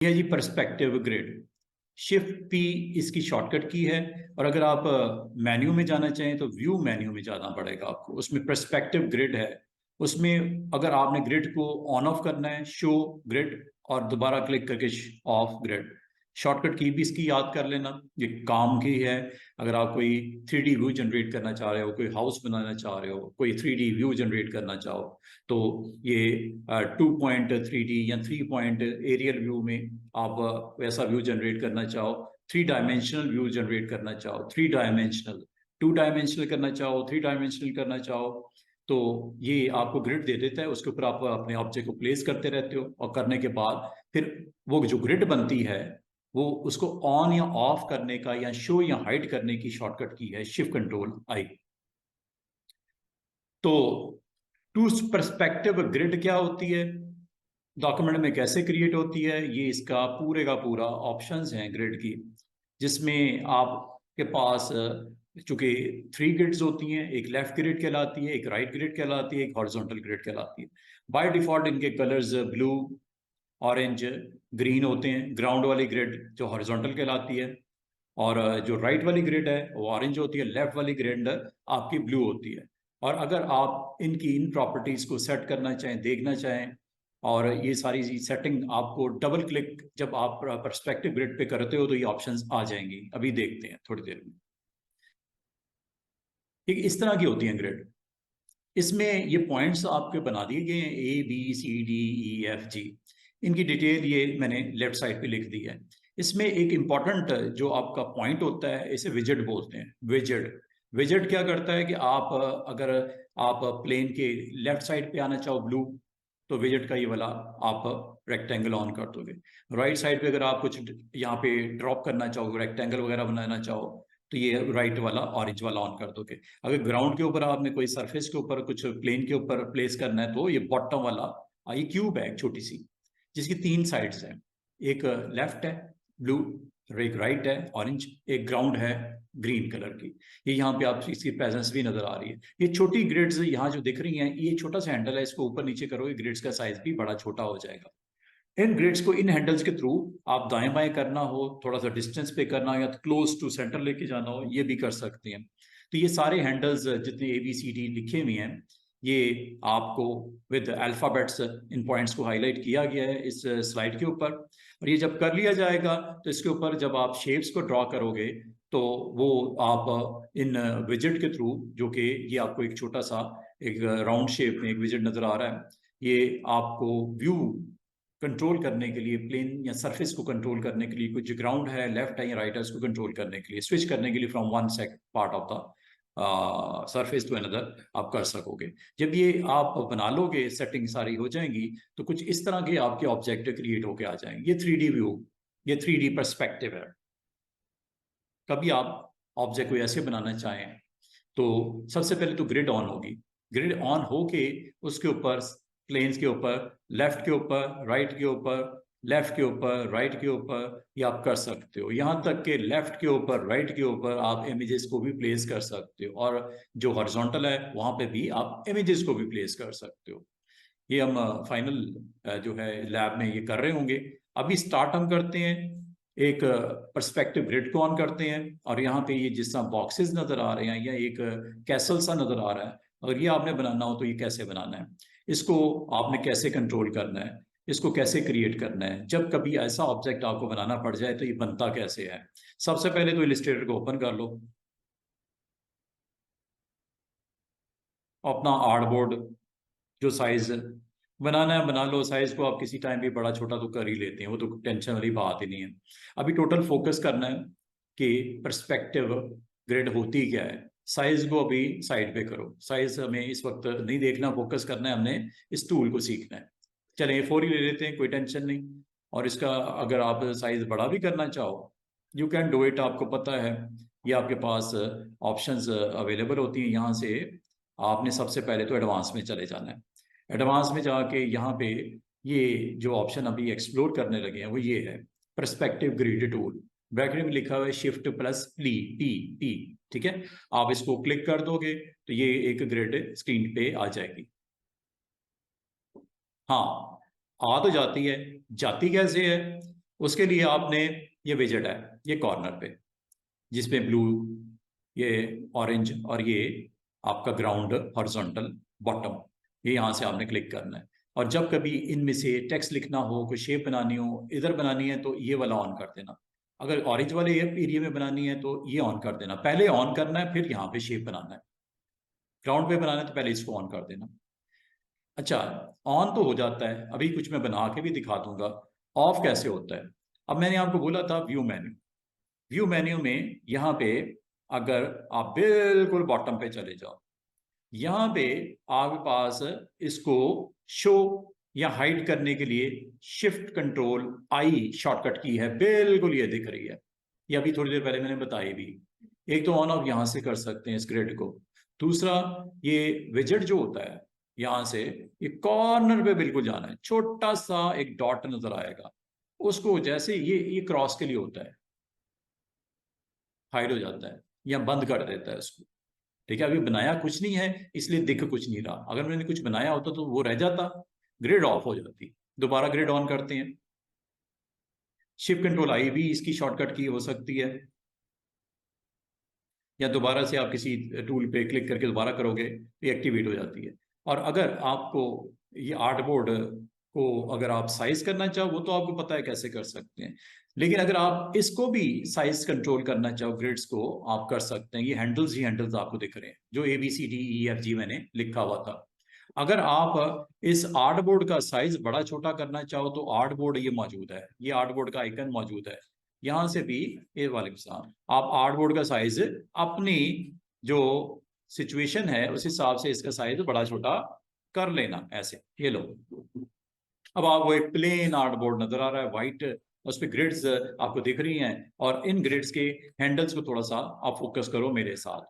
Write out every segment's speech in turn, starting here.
यह जी perspective grid. Shift P इसकी shortcut की है। और अगर आप मेन्यू में जाना चाहें तो व्यू मेन्यू में जाना पड़ेगा आपको। उसमें पर्सपेक्टिव ग्रिड है। उसमें अगर आपने ग्रिड को ऑन ऑफ करना है, शो ग्रिड, और दोबारा क्लिक करके ऑफ ग्रिड। शॉर्टकट की भी इसकी याद कर लेना, ये काम की है। अगर आप कोई 3D व्यू जनरेट करना चाह रहे हो, कोई हाउस बनाना चाह रहे हो, कोई 3D व्यू जनरेट करना चाहो, तो ये 2.3D या 3 पॉइंट एरियल व्यू में आप वैसा व्यू जनरेट करना चाहो, 3 डायमेंशनल व्यू जनरेट करना चाहो, 3 डायमेंशनल, 2 डायमेंशनल करना चाहो, 3 डायमेंशनल करना चाहो, तो ये आपको ग्रिड दे देता है। उसके ऊपर आप अपने ऑब्जेक्ट को प्लेस करते रहते हो, और करने के बाद फिर वो जो ग्रिड बनती है वो उसको ऑन या ऑफ करने का या शो या हाइड करने की शॉर्टकट की है शिफ्ट कंट्रोल आई। तो टू पर्सपेक्टिव ग्रिड क्या होती है, डॉक्यूमेंट में कैसे क्रिएट होती है, ये इसका पूरे का पूरा ऑप्शंस हैं ग्रिड की, जिसमें आपके पास चूंकि 3 ग्रिड्स होती हैं, एक लेफ्ट ग्रिड कहलाती है, एक राइट ग्रिड कहलाती है, एक हॉरिजॉन्टल ग्रिड कहलाती है। बाय डिफॉल्ट इनके कलर्स ब्लू, ऑरेंज, ग्रीन होते हैं। ग्राउंड वाली ग्रिड जो हॉरिजॉन्टल कहलाती है, और जो राइट वाली ग्रिड है वो ऑरेंज होती है, लेफ्ट वाली ग्रिड आपकी ब्लू होती है। और अगर आप इनकी इन प्रॉपर्टीज को सेट करना चाहें, देखना चाहें, और ये सारी सेटिंग आपको डबल क्लिक जब आप पर्सपेक्टिव ग्रिड पे करते हो तो ये ऑप्शंस आ जाएंगी। अभी देखते हैं थोड़ी देर में। ठीक, इस तरह की होती हैं ग्रिड। इसमें ये पॉइंट्स आपके बना दिए गए हैं, A B C D E F G। इनकी डिटेल ये मैंने लेफ्ट साइड पे लिख दी है। इसमें एक इंपॉर्टेंट जो आपका पॉइंट होता है, इसे विजेट बोलते हैं। विजेट, विजेट क्या करता है कि आप अगर आप प्लेन के लेफ्ट साइड पे आना चाहो ब्लू, तो विजेट का ये वाला आप रेक्टेंगल ऑन कर दोगे। राइट साइड पे अगर आप कुछ यहाँ पे ड्रॉप करना चाहो, रेक्टेंगल वगैरह बनाना चाहो, तो ये राइट वाला ऑरेंज वाला ऑन कर दोगे। अगर ग्राउंड के ऊपर आपने कोई सरफेस के ऊपर कुछ प्लेन के ऊपर प्लेस करना है, तो ये बॉटम वाला, ये क्यूब है एक छोटी सी, जिसकी 3 साइड्स हैं। एक लेफ्ट है ब्लू, एक राइट है ऑरेंज, एक ग्राउंड है ग्रीन कलर की। ये यहाँ पे आप इसकी प्रेजेंस भी नजर आ रही है। ये छोटी ग्रिड्स यहाँ जो दिख रही हैं, ये छोटा सा हैंडल है, इसको ऊपर नीचे करोगे ग्रिड्स का साइज भी बड़ा छोटा हो जाएगा। इन ग्रिड्स को, इन हैंडल्स के थ्रू आप दाएं बाएं करना हो, थोड़ा सा डिस्टेंस पे करना हो, या क्लोज टू सेंटर लेके जाना हो, ये भी कर सकते हैं। तो ये सारे हैंडल्स जितने ABCD लिखे हुए हैं, ये आपको विद अल्फाबेट्स इन पॉइंट्स को हाईलाइट किया गया है इस स्लाइड के ऊपर। और ये जब कर लिया जाएगा तो इसके ऊपर जब आप शेप्स को ड्रॉ करोगे, तो वो आप इन विजेट के थ्रू, जो कि ये आपको एक छोटा सा एक राउंड शेप में एक विजेट नजर आ रहा है, ये आपको व्यू कंट्रोल करने के लिए, प्लेन या सरफेस को कंट्रोल करने के लिए, कुछ ग्राउंड है, लेफ्ट है या राइट है, उसको कंट्रोल करने के लिए, स्विच करने के लिए from one sec part of the surface to another आप कर सकोगे। जब ये आप बना लोगे, सेटिंग सारी हो जाएंगी, तो कुछ इस तरह के आपके ऑब्जेक्ट क्रिएट होके आ जाएंगे। ये 3D व्यू, ये 3D पर्सपेक्टिव है। कभी आप ऑब्जेक्ट को ऐसे बनाना चाहें, तो सबसे पहले तो ग्रिड ऑन होगी। ग्रिड ऑन होके उसके ऊपर, प्लेन्स के ऊपर, लेफ्ट के ऊपर, राइट के ऊपर, लेफ्ट के ऊपर, राइट के ऊपर, ये आप कर सकते हो। यहां तक कि लेफ्ट के ऊपर, राइट के ऊपर आप इमेजेस को भी प्लेस कर सकते हो, और जो हॉरिजॉन्टल है वहां पे भी आप इमेजेस को भी प्लेस कर सकते हो। ये हम फाइनल जो है लैब में ये कर रहे होंगे। अभी स्टार्ट हम करते हैं, एक पर्सपेक्टिव ग्रिड को ऑन करते हैं, और यहाँ पे ये जिस तरह बॉक्सेस नजर आ रहे हैं, या एक कैसल सा नजर आ रहा है, अगर ये आपने बनाना हो तो ये कैसे बनाना है, इसको आपने कैसे कंट्रोल करना है, इसको कैसे क्रिएट करना है, जब कभी ऐसा ऑब्जेक्ट आपको बनाना पड़ जाए तो ये बनता कैसे है। सबसे पहले तो इलिस्ट्रेटर को ओपन कर लो, अपना आर्टबोर्ड, जो साइज बनाना है बना लो। साइज को आप किसी टाइम भी बड़ा छोटा तो कर ही लेते हैं, वो तो टेंशन वाली बात ही नहीं है। अभी टोटल फोकस करना है कि पर्सपेक्टिव ग्रिड होती क्या है। साइज को अभी साइड पे करो, साइज हमें इस वक्त नहीं देखना, फोकस करना है हमने इस टूल को सीखना है। चले A4 ही ले लेते हैं, कोई टेंशन नहीं। और इसका अगर आप साइज बड़ा भी करना चाहो, यू कैन डू इट, आपको पता है ये आपके पास ऑप्शंस अवेलेबल होती हैं। यहाँ से आपने सबसे पहले तो एडवांस में चले जाना है। एडवांस में जाके यहाँ पे ये जो ऑप्शन अभी एक्सप्लोर करने लगे हैं वो ये है, पर्सपेक्टिव ग्रिड टूल। ब्रैकेट में लिखा हुआ है shift plus T T T. ठीक है, आप इसको क्लिक कर दोगे तो ये एक ग्रिड स्क्रीन पे आ जाएगी। हाँ, आ तो जाती है, जाती कैसे है, उसके लिए आपने ये विजेट है, ये कॉर्नर पे जिसमें ब्लू, ये ऑरेंज और ये आपका ग्राउंड हॉरिजॉन्टल बॉटम, ये यहाँ से आपने क्लिक करना है। और जब कभी इनमें से टेक्स्ट लिखना हो, कोई शेप बनानी हो, इधर बनानी है, तो ये वाला ऑन कर देना। अगर ऑरेंज वाले एरिया में बनानी है तो ये ऑन कर देना। पहले ऑन करना है, फिर यहाँ पे शेप बनाना है। ग्राउंड पे बनाना है तो पहले इसको ऑन कर देना। अच्छा, ऑन तो हो जाता है, अभी कुछ मैं बना के भी दिखा दूंगा ऑफ कैसे होता है। अब मैंने आपको बोला था व्यू मेन्यू, व्यू मेन्यू में यहाँ पे अगर आप बिल्कुल बॉटम पे चले जाओ, यहाँ पे आपके पास इसको शो या हाइड करने के लिए शिफ्ट कंट्रोल आई शॉर्टकट की है, बिल्कुल ये दिख रही है। ये अभी थोड़ी देर पहले मैंने बताई भी। एक तो ऑन ऑफ यहां से कर सकते हैं इस ग्रिड को। दूसरा, ये विजेट जो होता है यहां से, ये कॉर्नर पे बिल्कुल जाना है, छोटा सा एक डॉट नजर आएगा, उसको जैसे ये क्रॉस के लिए होता है, हाइड हो जाता है या बंद कर देता है उसको। ठीक है, अभी बनाया कुछ नहीं है इसलिए दिख कुछ नहीं रहा। अगर मैंने कुछ बनाया होता तो वो रह जाता, ग्रिड ऑफ हो जाती। दोबारा ग्रिड ऑन करते हैं, शिफ्ट कंट्रोल आई भी इसकी शॉर्टकट की हो सकती है, या दोबारा से आप किसी टूल पे क्लिक करके दोबारा करोगे तो ये एक्टिवेट हो जाती है। और अगर आपको ये आर्ट बोर्ड को अगर आप साइज करना चाहो, वो तो आपको पता है कैसे कर सकते हैं, लेकिन अगर आप इसको भी साइज कंट्रोल करना चाहो, ग्रिड्स को, आप कर सकते हैं। ये हैंडल्स ही हैंडल्स आपको दिख रहे हैं जो ABCDEFG मैंने लिखा हुआ था। अगर आप इस आर्ट बोर्ड का साइज बड़ा छोटा करना चाहो तो आर्ट बोर्ड ये मौजूद है, ये आर्ट बोर्ड का आइकन मौजूद है। यहां से भी ये वाले साहब आप आर्ट बोर्ड का साइज अपनी जो सिचुएशन है उस हिसाब से इसका साइज बड़ा छोटा कर लेना, ऐसे। ये लो, अब आपको एक प्लेन आर्ट बोर्ड नजर आ रहा है, व्हाइट, उस पर ग्रिड्स आपको दिख रही हैं। और इन ग्रिड्स के हैंडल्स को थोड़ा सा आप फोकस करो मेरे साथ।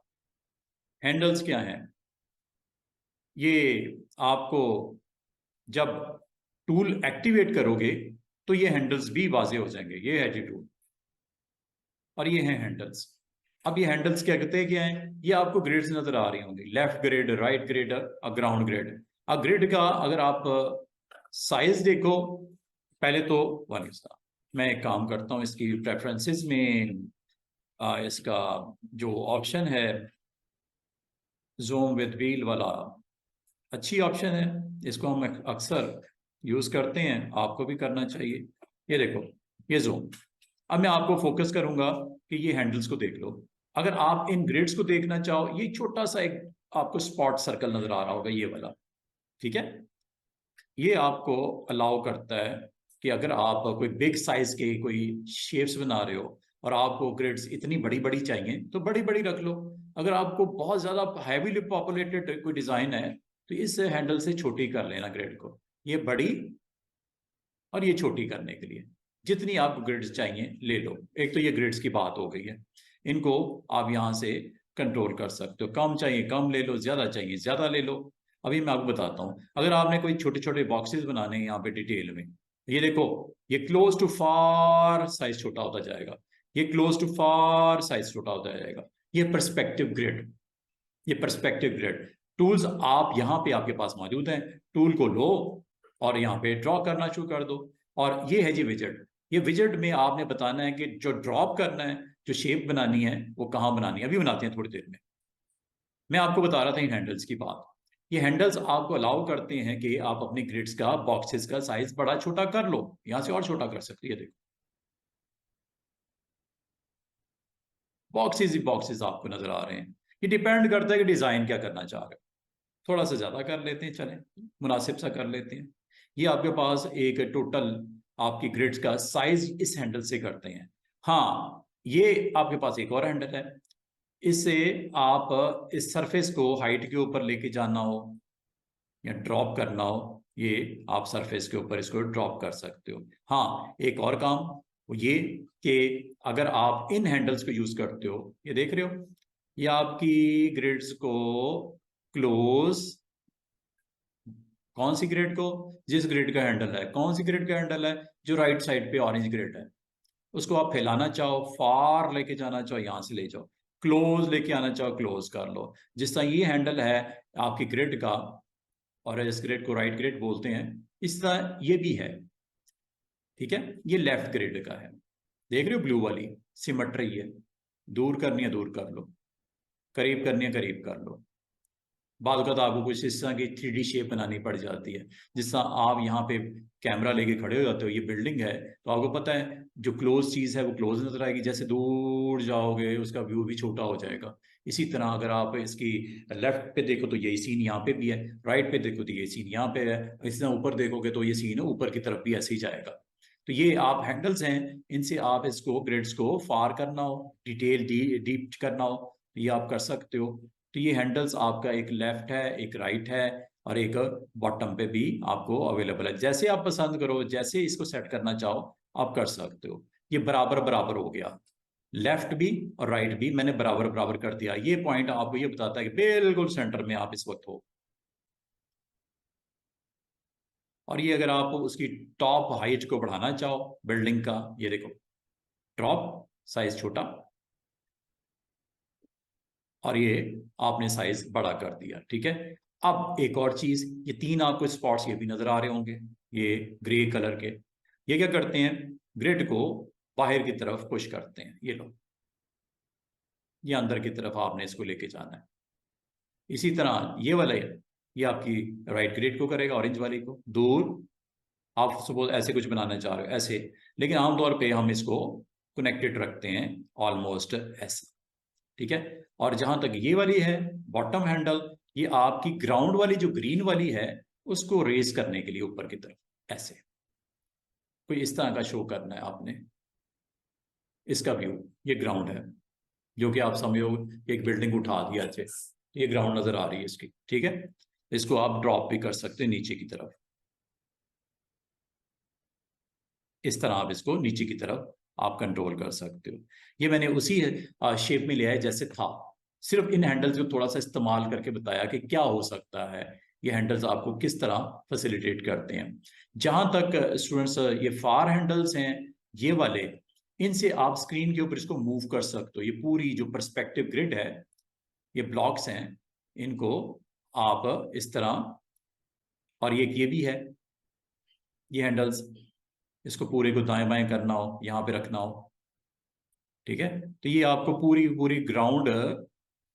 हैंडल्स क्या हैं? ये आपको जब टूल एक्टिवेट करोगे तो ये हैंडल्स भी वाजे हो जाएंगे। ये है जी टूल और ये हैं हैंडल्स। अब ये हैंडल्स क्या कहते हैं, क्या है? ये आपको ग्रिड्स नजर आ रही होंगी, left grid, right grid, ground grid. अब ग्रिड का अगर आप साइज देखो, पहले तो वाले साहब मैं एक काम करता हूँ, इसकी प्रेफरेंसेस में इसका जो ऑप्शन है जूम विद व्हील वाला, अच्छी ऑप्शन है, इसको हम अक्सर यूज करते हैं, आपको भी करना चाहिए। ये देखो, ये जूम। अब मैं आपको फोकस करूंगा कि ये हैंडल्स को देख लो। अगर आप इन ग्रिड्स को देखना चाहो, ये छोटा सा एक आपको स्पॉट सर्कल नजर आ रहा होगा, ये वाला, ठीक है? ये आपको अलाउ करता है कि अगर आप कोई बिग साइज के कोई शेप्स बना रहे हो और आपको ग्रिड्स इतनी बड़ी बड़ी चाहिए तो बड़ी बड़ी रख लो। अगर आपको बहुत ज्यादा हैवीली पॉपुलेटेड कोई डिजाइन है तो इस हैंडल से छोटी कर लेना ग्रिड को, ये बड़ी और ये छोटी करने के लिए जितनी आपको ग्रिड्स चाहिए ले लो। एक तो ये ग्रिड्स की बात हो गई है, इनको आप यहाँ से कंट्रोल कर सकते हो, कम चाहिए कम ले लो, ज्यादा चाहिए ज्यादा ले लो। अभी मैं आपको बताता हूँ, अगर आपने कोई छोटे छोटे बॉक्सेस बनाने हैं यहाँ पे डिटेल में, ये देखो, ये क्लोज टू फार साइज छोटा होता जाएगा, ये क्लोज टू फार साइज छोटा होता जाएगा। ये परस्पेक्टिव ग्रिड, ये परस्पेक्टिव ग्रिड टूल्स आप यहाँ पे आपके पास मौजूद हैं। टूल को लो और यहाँ पे ड्रॉ करना शुरू कर दो। और ये है जी विजेट। ये विजेट में आपने बताना है कि जो ड्रॉप करना है, जो शेप बनानी है वो कहाँ बनानी है, अभी बनाते हैं थोड़ी देर में। मैं आपको बता रहा था इन हैंडल्स की बात। ये हैंडल्स आपको अलाउ करते हैं कि आप अपने ग्रिड्स का, बॉक्सेस का साइज बड़ा छोटा कर लो, यहां से और छोटा कर सकते हैं। देखो, बॉक्सेस ही बॉक्सेस आपको नजर आ रहे हैं। ये डिपेंड करता है कि डिजाइन क्या करना चाह रहे हो, थोड़ा सा ज्यादा कर लेते हैं, चलें, मुनासिब सा कर लेते हैं। ये आपके पास एक टोटल आपकी ग्रिड्स का साइज इस हैंडल से करते हैं। हाँ, ये आपके पास एक और हैंडल है, इससे आप इस सरफेस को हाइट के ऊपर लेके जाना हो या ड्रॉप करना हो, ये आप सरफेस के ऊपर इसको ड्रॉप कर सकते हो। हाँ, एक और काम वो ये कि अगर आप इन हैंडल्स को यूज करते हो, ये देख रहे हो, ये आपकी ग्रिड्स को क्लोज, कौन सी ग्रिड को? जिस ग्रिड का हैंडल है, कौन सी ग्रिड का हैंडल है? जो राइट साइड पे ऑरेंज ग्रिड है, उसको आप फैलाना चाहो, फार लेके जाना चाहो, यहां से ले जाओ, क्लोज लेके आना चाहो, क्लोज कर लो। जिस तरह ये हैंडल है आपकी ग्रिड का, और इस ग्रिड को राइट ग्रिड बोलते हैं, इस तरह ये भी है। ठीक है, ये लेफ्ट ग्रिड का है। देख रहे हो ब्लू वाली सिमेट्री है, दूर करनी है दूर कर लो, करीब करनी है करीब कर लो। बाद तो आपको कुछ इस तरह की 3D शेप बनानी पड़ जाती है। जिस तरह आप यहाँ पे कैमरा लेके खड़े हो जाते हो, ये बिल्डिंग है तो आपको पता है जो क्लोज चीज़ है वो क्लोज नजर आएगी, जैसे दूर जाओगे उसका व्यू भी छोटा हो जाएगा। इसी तरह अगर आप इसकी लेफ्ट पे देखो तो यही सीन यहाँ पे भी है, राइट पे देखो तो ये सीन यहाँ पे है, इस तरह ऊपर देखोगे तो ये सीन ऊपर की तरफ भी ऐसे ही जाएगा। तो ये आप हैंडल्स हैं, इनसे आप इसको ग्रिड्स को फार करना हो, डिटेल डीप करना हो तो ये आप कर सकते हो। तो ये हैंडल्स आपका एक लेफ्ट है, एक राइट है, और एक बॉटम पे भी आपको अवेलेबल है। जैसे आप पसंद करो, जैसे इसको सेट करना चाहो आप कर सकते हो। ये बराबर बराबर हो गया, लेफ्ट भी और राइट भी मैंने बराबर बराबर कर दिया। ये पॉइंट आपको ये बताता है कि बिल्कुल सेंटर में आप इस वक्त हो। और ये अगर आप उसकी टॉप हाइट को बढ़ाना चाहो बिल्डिंग का, ये देखो टॉप साइज छोटा और ये आपने साइज बड़ा कर दिया। ठीक है, अब एक और चीज, ये तीन आपको स्पॉट्स ये भी नजर आ रहे होंगे, ये ग्रे कलर के, ये क्या करते हैं, ग्रिड को बाहर की तरफ पुश करते हैं। ये लो, ये अंदर की तरफ आपने इसको लेके जाना है। इसी तरह ये वाला ये आपकी राइट ग्रिड को करेगा, ऑरेंज वाली को दूर। आप सपोज ऐसे कुछ बनाना चाह रहे हो ऐसे, लेकिन आमतौर पे हम इसको कनेक्टेड रखते हैं ऑलमोस्ट ऐसे। ठीक है, और जहां तक ये वाली है बॉटम हैंडल, ये आपकी ग्राउंड वाली जो ग्रीन वाली है उसको रेज करने के लिए ऊपर की तरफ ऐसे कोई इस तरह का शो करना है आपने। इसका व्यू, ये ग्राउंड है, जो कि आप समझो एक बिल्डिंग उठा दिया अच्छे, ये ग्राउंड नजर आ रही है इसकी। ठीक है, इसको आप ड्रॉप भी कर सकते हैं नीचे की तरफ, इस तरह आप इसको नीचे की तरफ आप कंट्रोल कर सकते हो। ये मैंने उसी शेप में लिया है जैसे था, सिर्फ इन हैंडल्स को थोड़ा सा इस्तेमाल करके बताया कि क्या हो सकता है, ये हैंडल्स आपको किस तरह फैसिलिटेट करते हैं। जहां तक स्टूडेंट्स ये फार हैंडल्स हैं ये वाले, इनसे आप स्क्रीन के ऊपर इसको मूव कर सकते हो। ये पूरी जो पर्सपेक्टिव ग्रिड है, ये ब्लॉक्स हैं, इनको आप इस तरह, और ये भी है ये हैंडल्स, इसको पूरे को दाएं बाएं करना हो, यहाँ पे रखना हो। ठीक है, तो ये आपको पूरी पूरी ग्राउंड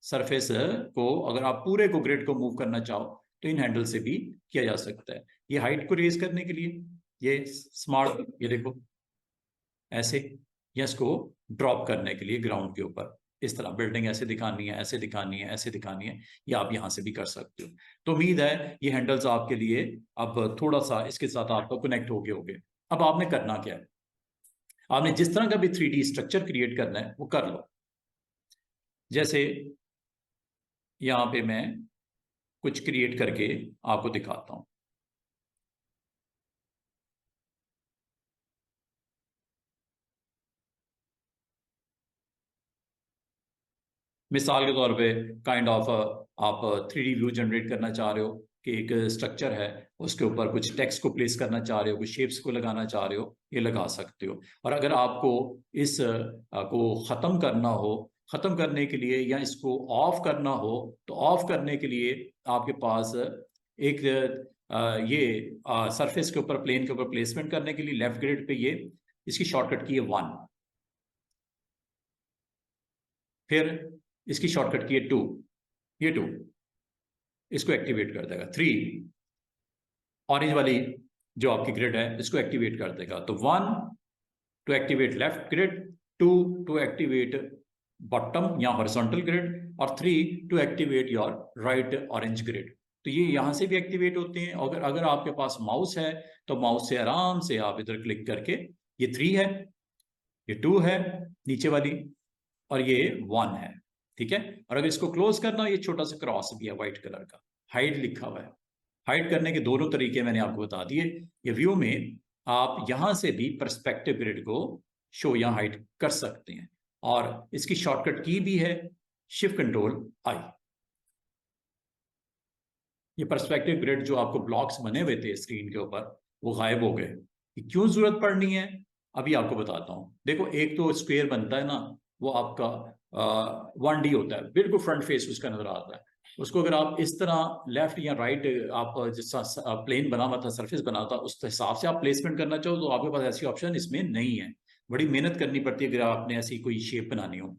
सरफेस को, अगर आप पूरे को ग्रिड को मूव करना चाहो तो इन हैंडल से भी किया जा सकता है। ये हाइट को रेज करने के लिए, ये स्मार्ट, ये देखो ऐसे, या इसको ड्रॉप करने के लिए ग्राउंड के ऊपर इस तरह, बिल्डिंग ऐसे दिखानी है, ऐसे दिखानी है, ऐसे दिखानी है, ये आप यहां से भी कर सकते हो। तो उम्मीद है ये हैंडल्स आपके लिए अब थोड़ा सा इसके साथ आपको कनेक्ट हो गए होंगे। अब आपने करना क्या है, आपने जिस तरह का भी 3D स्ट्रक्चर क्रिएट करना है वो कर लो। जैसे यहां पे मैं कुछ क्रिएट करके आपको दिखाता हूं। मिसाल के तौर पे काइंड ऑफ आप 3D व्यू जनरेट करना चाह रहे हो कि एक स्ट्रक्चर है, उसके ऊपर कुछ टेक्स्ट को प्लेस करना चाह रहे हो, कुछ शेप्स को लगाना चाह रहे हो, ये लगा सकते हो। और अगर आपको इस को ख़त्म करना हो, ख़त्म करने के लिए या इसको ऑफ करना हो, तो ऑफ करने के लिए आपके पास एक ये सरफेस के ऊपर, प्लेन के ऊपर प्लेसमेंट करने के लिए लेफ्ट ग्रिड पे ये इसकी शॉर्टकट की है 1, फिर इसकी शॉर्टकट की है 2, ये 2 इसको एक्टिवेट कर देगा। 3 ऑरेंज वाली जो आपकी ग्रिड है इसको एक्टिवेट कर देगा। तो 1 to activate left grid, 2 to activate bottom या हॉरिजॉन्टल ग्रिड, और 3 to activate your right orange grid. तो ये यहां से भी एक्टिवेट होते हैं। अगर अगर आपके पास माउस है तो माउस से आराम से आप इधर क्लिक करके, ये 3 है, ये 2 है नीचे वाली, और ये 1 है। ठीक है, और अगर इसको क्लोज करना हो, ये छोटा सा क्रॉस भी है व्हाइट कलर का, हाइड लिखा हुआ है। हाइड करने के दोनों तरीके मैंने आपको बता दिए। ये व्यू में आप यहां से भी पर्सपेक्टिव ग्रिड को शो या हाइड कर सकते हैं, और इसकी शॉर्टकट की भी है शिफ्ट कंट्रोल आई। ये पर्सपेक्टिव ग्रिड जो आपको ब्लॉक्स बने हुए थे स्क्रीन के ऊपर, वो गायब हो गए। क्यों जरूरत पड़नी है अभी आपको बताता हूं। देखो एक तो स्क्वायर बनता है ना, वो आपका 1D होता है, बिल्कुल फ्रंट फेस उसका नजर आता है। उसको अगर आप इस तरह लेफ्ट या राइट, आप जिस प्लेन बना हुआ था, सरफेस बना था, उस हिसाब से आप प्लेसमेंट करना चाहो तो आपके पास ऐसी ऑप्शन इसमें नहीं है। बड़ी मेहनत करनी पड़ती है अगर आपने ऐसी कोई शेप बनानी हो।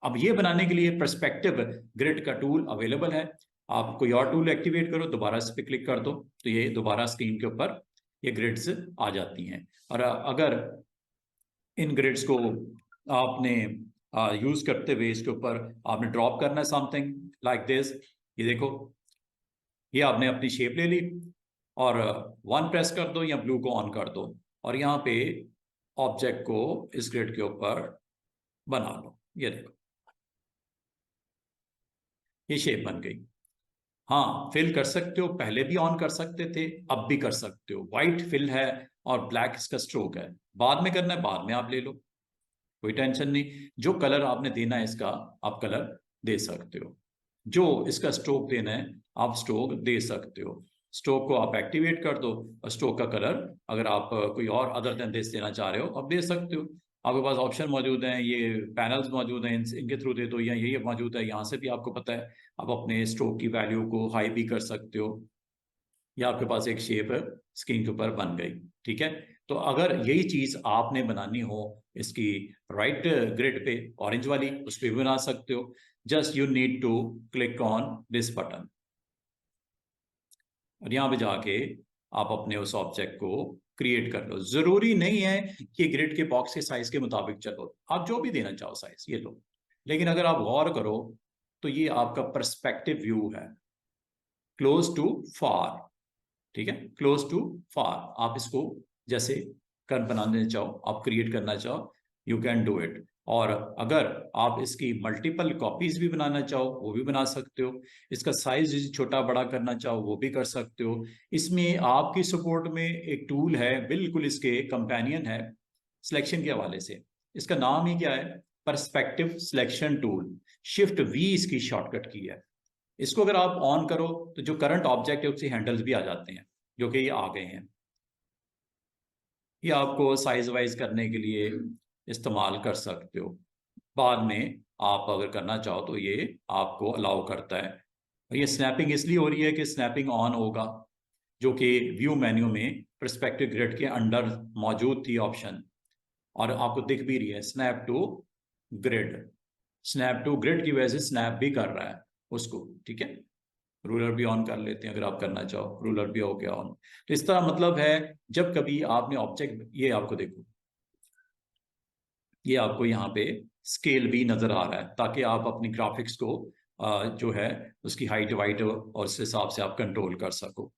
अब ये बनाने के लिए पर्सपेक्टिव ग्रिड का टूल अवेलेबल है। आप कोई और टूल एक्टिवेट करो, दोबारा इस पर क्लिक कर दो तो ये दोबारा स्क्रीन के ऊपर ये ग्रिड्स आ जाती हैं। और अगर इन ग्रिड्स को आपने यूज करते हुए इसके ऊपर आपने ड्रॉप करना है समथिंग लाइक दिस, ये देखो, ये आपने अपनी शेप ले ली और 1 प्रेस कर दो या ब्लू को ऑन कर दो और यहाँ पे ऑब्जेक्ट को इस ग्रिड के ऊपर बना लो। ये देखो, ये शेप बन गई। हाँ, फिल कर सकते हो, पहले भी ऑन कर सकते थे, अब भी कर सकते हो। व्हाइट फिल है और ब्लैक इसका स्ट्रोक है। बाद में करना है, बाद में आप ले लो, कोई टेंशन नहीं। जो कलर आपने देना है इसका, आप कलर दे सकते हो। जो इसका स्ट्रोक देना है, आप स्ट्रोक दे सकते हो। स्ट्रोक को आप एक्टिवेट कर दो और स्ट्रोक का कलर अगर आप कोई और अदर देन दिस देना चाह रहे हो, आप दे सकते हो। आपके पास ऑप्शन मौजूद हैं, ये पैनल्स मौजूद हैं, इनके थ्रू दे दो, या यही मौजूद है, यहाँ से भी आपको पता है। आप अपने स्ट्रोक की वैल्यू को हाई भी कर सकते हो, या आपके पास एक शेप स्क्रीन के ऊपर बन गई। ठीक है, तो अगर यही चीज आपने बनानी हो इसकी राइट ग्रिड पे, ऑरेंज वाली, उस पर भी बना सकते हो। Just you need to click on this button और यहाँ पे जाके आप अपने उस ऑब्जेक्ट को क्रिएट कर लो। जरूरी नहीं है कि ग्रिड के बॉक्स के साइज के मुताबिक चलो, आप जो भी देना चाहो साइज ये लो। लेकिन अगर आप गौर करो तो ये आपका पर्सपेक्टिव व्यू है, क्लोज टू फार। ठीक है, क्लोज टू फार। आप इसको जैसे कर बनाने चाहो, आप क्रिएट करना चाहो, यू कैन डू इट। और अगर आप इसकी मल्टीपल कॉपीज भी बनाना चाहो वो भी बना सकते हो। इसका साइज छोटा बड़ा करना चाहो वो भी कर सकते हो। इसमें आपकी सपोर्ट में एक टूल है, बिल्कुल इसके कंपेनियन है सिलेक्शन के हवाले से। इसका नाम ही क्या है? Perspective selection tool. Shift we इसकी शॉर्टकट की है। इसको अगर आप ऑन करो तो जो करंट ऑब्जेक्ट है उसके हैंडल्स भी आ जाते हैं, जो कि ये आ गए हैं। ये आपको साइज वाइज करने के लिए इस्तेमाल कर सकते हो। बाद में आप अगर करना चाहो तो ये आपको अलाउ करता है। ये स्नैपिंग इसलिए हो रही है कि स्नैपिंग ऑन होगा, जो कि व्यू मेन्यू में पर्सपेक्टिव ग्रिड के अंडर मौजूद थी ऑप्शन, और आपको दिख भी रही है snap to grid. Snap to grid की वजह से स्नैप भी कर रहा है उसको। ठीक है, रूलर भी ऑन कर लेते हैं अगर आप करना चाहो, रूलर भी हो गया ऑन। तो इस तरह मतलब है, जब कभी आपने ऑब्जेक्ट, ये आपको देखो, ये आपको यहाँ पे स्केल भी नजर आ रहा है, ताकि आप अपनी ग्राफिक्स को जो है उसकी हाइट वाइट और उस हिसाब से आप कंट्रोल कर सको।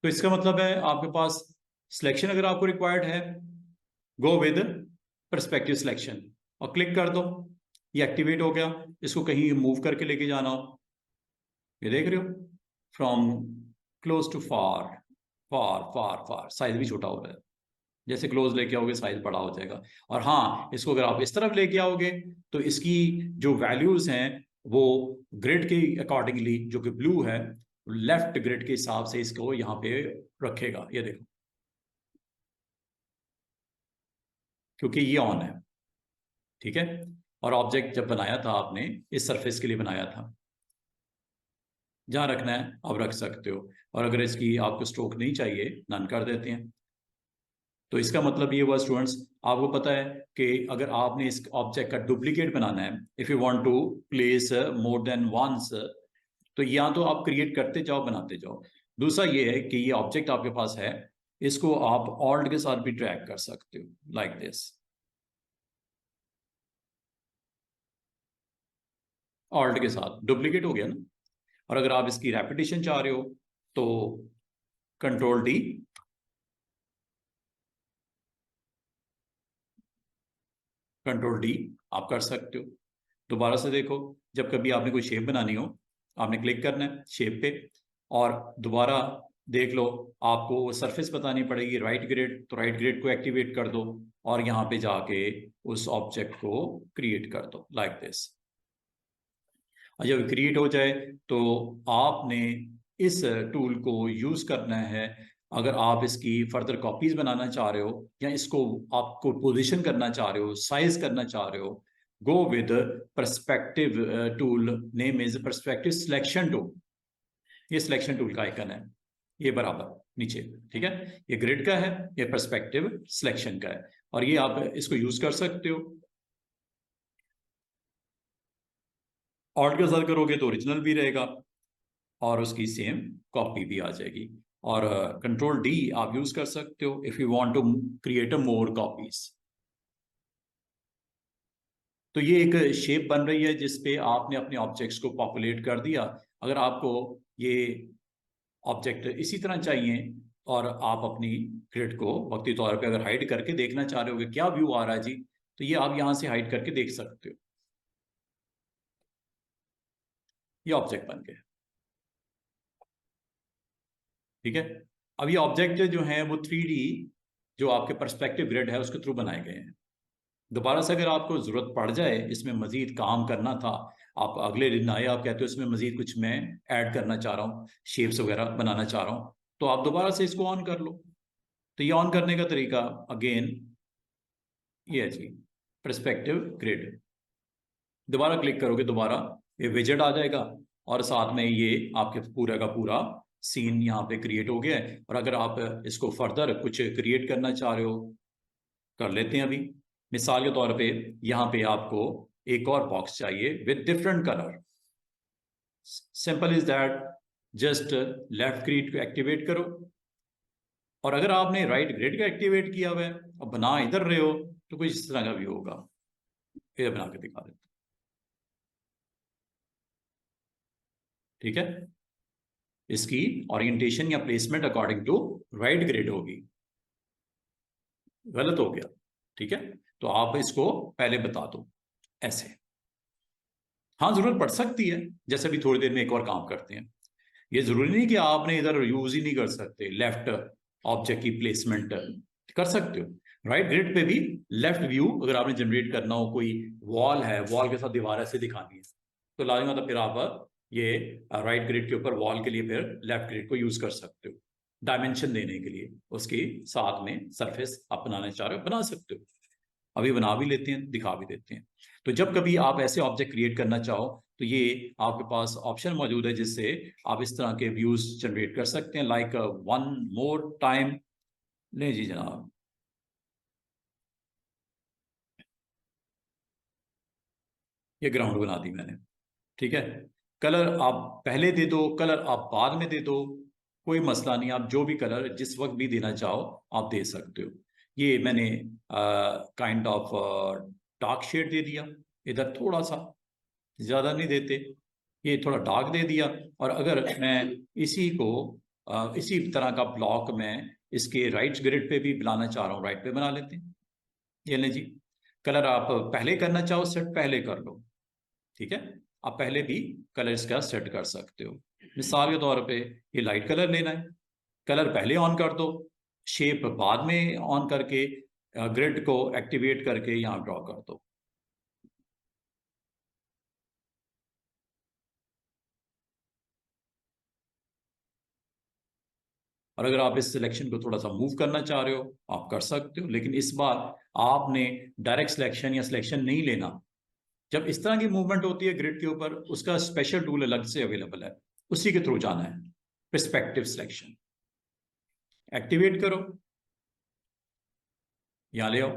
तो इसका मतलब है आपके पास सिलेक्शन अगर आपको रिक्वायर्ड है, गो विद परस्पेक्टिव सिलेक्शन और क्लिक कर दो, ये एक्टिवेट हो गया। इसको कहीं मूव करके लेके जाना हो, ये देख रहे हो, from close to far, far far far, size भी छोटा हो रहा है। जैसे क्लोज लेके आओगे साइज बड़ा हो जाएगा। और हाँ, इसको अगर आप इस तरफ लेके आओगे तो इसकी जो वैल्यूज हैं वो ग्रिड के अकॉर्डिंगली, जो कि ब्लू है, लेफ्ट ग्रिड के हिसाब से इसको यहाँ पे रखेगा। ये देखो, क्योंकि ये ऑन है। ठीक है, और ऑब्जेक्ट जब बनाया था आपने इस सरफेस के लिए बनाया था, जहां रखना है आप रख सकते हो। और अगर इसकी आपको स्ट्रोक नहीं चाहिए, नन कर देते हैं। तो इसका मतलब ये हुआ स्टूडेंट्स, आपको पता है कि अगर आपने इस ऑब्जेक्ट का डुप्लीकेट बनाना है, if you want to place more than once, तो या तो आप क्रिएट करते जाओ, बनाते जाओ। दूसरा ये है कि ये ऑब्जेक्ट आपके पास है, इसको आप ऑल्ट के साथ भी ड्रैग कर सकते हो लाइक दिस। ऑल्ट के साथ डुप्लीकेट हो गया ना। और अगर आप इसकी रेपिटेशन चाह रहे हो तो कंट्रोल डी, कंट्रोल डी आप कर सकते हो। दोबारा से देखो, जब कभी आपने कोई शेप बनानी हो, आपने क्लिक करना है शेप पे और दोबारा देख लो, आपको सरफेस बतानी पड़ेगी राइट ग्रिड, तो राइट ग्रिड को एक्टिवेट कर दो और यहाँ पे जाके उस ऑब्जेक्ट को क्रिएट कर दो लाइक दिस। और जब क्रिएट हो जाए तो आपने इस टूल को यूज करना है। अगर आप इसकी फर्दर कॉपीज बनाना चाह रहे हो या इसको आपको पोजीशन करना चाह रहे हो, साइज करना चाह रहे हो, go with perspective tool, name is perspective selection tool. ये सिलेक्शन टूल का आइकन है, ये बराबर नीचे, ठीक है। ये ग्रिड का है, ये पर्सपेक्टिव सिलेक्शन का है, और ये आप इसको यूज कर सकते हो। ऑल्ट के साथ करोगे तो ओरिजिनल भी रहेगा और उसकी सेम कॉपी भी आ जाएगी। और कंट्रोल डी आप यूज कर सकते हो if you want to create a more copies. तो ये एक शेप बन रही है जिसपे आपने अपने ऑब्जेक्ट्स को पॉपुलेट कर दिया। अगर आपको ये ऑब्जेक्ट इसी तरह चाहिए और आप अपनी ग्रिड को वक्ती तौर पे अगर हाइड करके देखना चाह रहे हो कि क्या व्यू आ रहा है जी, तो ये आप यहां से हाइड करके देख सकते हो। ये ऑब्जेक्ट बन गया, ठीक है। अब ये ऑब्जेक्ट जो है वो 3D जो आपके पर्सपेक्टिव ग्रिड है उसके थ्रू बनाए गए हैं। दोबारा से अगर आपको जरूरत पड़ जाए, इसमें मजीद काम करना था, आप अगले दिन आए, आप कहते हो इसमें मजीद कुछ मैं ऐड करना चाह रहा हूँ, शेप्स वगैरह बनाना चाह रहा हूँ, तो आप दोबारा से इसको ऑन कर लो। तो ये ऑन करने का तरीका अगेन ये है जी, पर्सपेक्टिव ग्रिड। दोबारा क्लिक करोगे, दोबारा ये विजेट आ जाएगा और साथ में ये आपके पूरा का पूरा सीन यहाँ पे क्रिएट हो गया है। और अगर आप इसको फर्दर कुछ क्रिएट करना चाह रहे हो, कर लेते हैं अभी। मिसाल के तौर पे यहाँ पे आपको एक और बॉक्स चाहिए with different colour. Simple is that, just left grid को एक्टिवेट करो, और अगर आपने राइट ग्रिड का एक्टिवेट किया हुआ है और बना इधर रहे हो तो कुछ इस तरह का भी होगा। फिर बना के दिखा देते, ठीक है। इसकी ओरिएंटेशन या placement according to right grid होगी। गलत हो गया, ठीक है, तो आप इसको पहले बता दो ऐसे। हाँ, जरूरत पड़ सकती है, जैसे अभी थोड़ी देर में एक और काम करते हैं। ये जरूरी नहीं कि आपने इधर यूज ही नहीं कर सकते, लेफ्ट ऑब्जेक्ट की प्लेसमेंट कर सकते हो। राइट ग्रिड पे भी लेफ्ट व्यू अगर आपने जनरेट करना हो, कोई वॉल है, वॉल के साथ दीवार ऐसे दिखानी है, तो लाजमी मतलब फिर आप ये राइट ग्रिड के ऊपर वॉल के लिए फिर लेफ्ट ग्रिड को यूज कर सकते हो। डायमेंशन देने के लिए उसके साथ में सरफेस आप बनाना चाह रहे हो, बना सकते हो। अभी बना भी लेते हैं, दिखा भी देते हैं। तो जब कभी आप ऐसे ऑब्जेक्ट क्रिएट करना चाहो तो ये आपके पास ऑप्शन मौजूद है जिससे आप इस तरह के व्यूज जनरेट कर सकते हैं। लाइक वन मोर टाइम, ले जी जनाब, ये ग्राउंड बना दी मैंने, ठीक है। कलर आप पहले दे दो, कलर आप बाद में दे दो, कोई मसला नहीं, आप जो भी कलर जिस वक्त भी देना चाहो आप दे सकते हो। ये मैंने काइंड ऑफ डार्क शेड दे दिया, इधर थोड़ा सा, ज्यादा नहीं देते, ये थोड़ा डार्क दे दिया। और अगर मैं इसी को इसी तरह का ब्लॉक मैं इसके राइट ग्रिड पे भी बनाना चाह रहा हूँ, राइट पे बना लेते हैं। ये ले जी, कलर आप पहले करना चाहो सेट पहले कर लो, ठीक है। आप पहले भी कलर इसका सेट कर सकते हो। मिसाल के तौर पे ये लाइट कलर लेना है, कलर पहले ऑन कर दो, शेप बाद में ऑन करके ग्रिड को एक्टिवेट करके यहाँ ड्रॉ कर दो। और अगर आप इस सिलेक्शन को थोड़ा सा मूव करना चाह रहे हो आप कर सकते हो, लेकिन इस बार आपने डायरेक्ट सिलेक्शन या सिलेक्शन नहीं लेना। जब इस तरह की मूवमेंट होती है ग्रिड के ऊपर, उसका स्पेशल टूल अलग से अवेलेबल है, उसी के थ्रू जाना है। पर्सपेक्टिव सिलेक्शन एक्टिवेट करो, यहां ले आओ,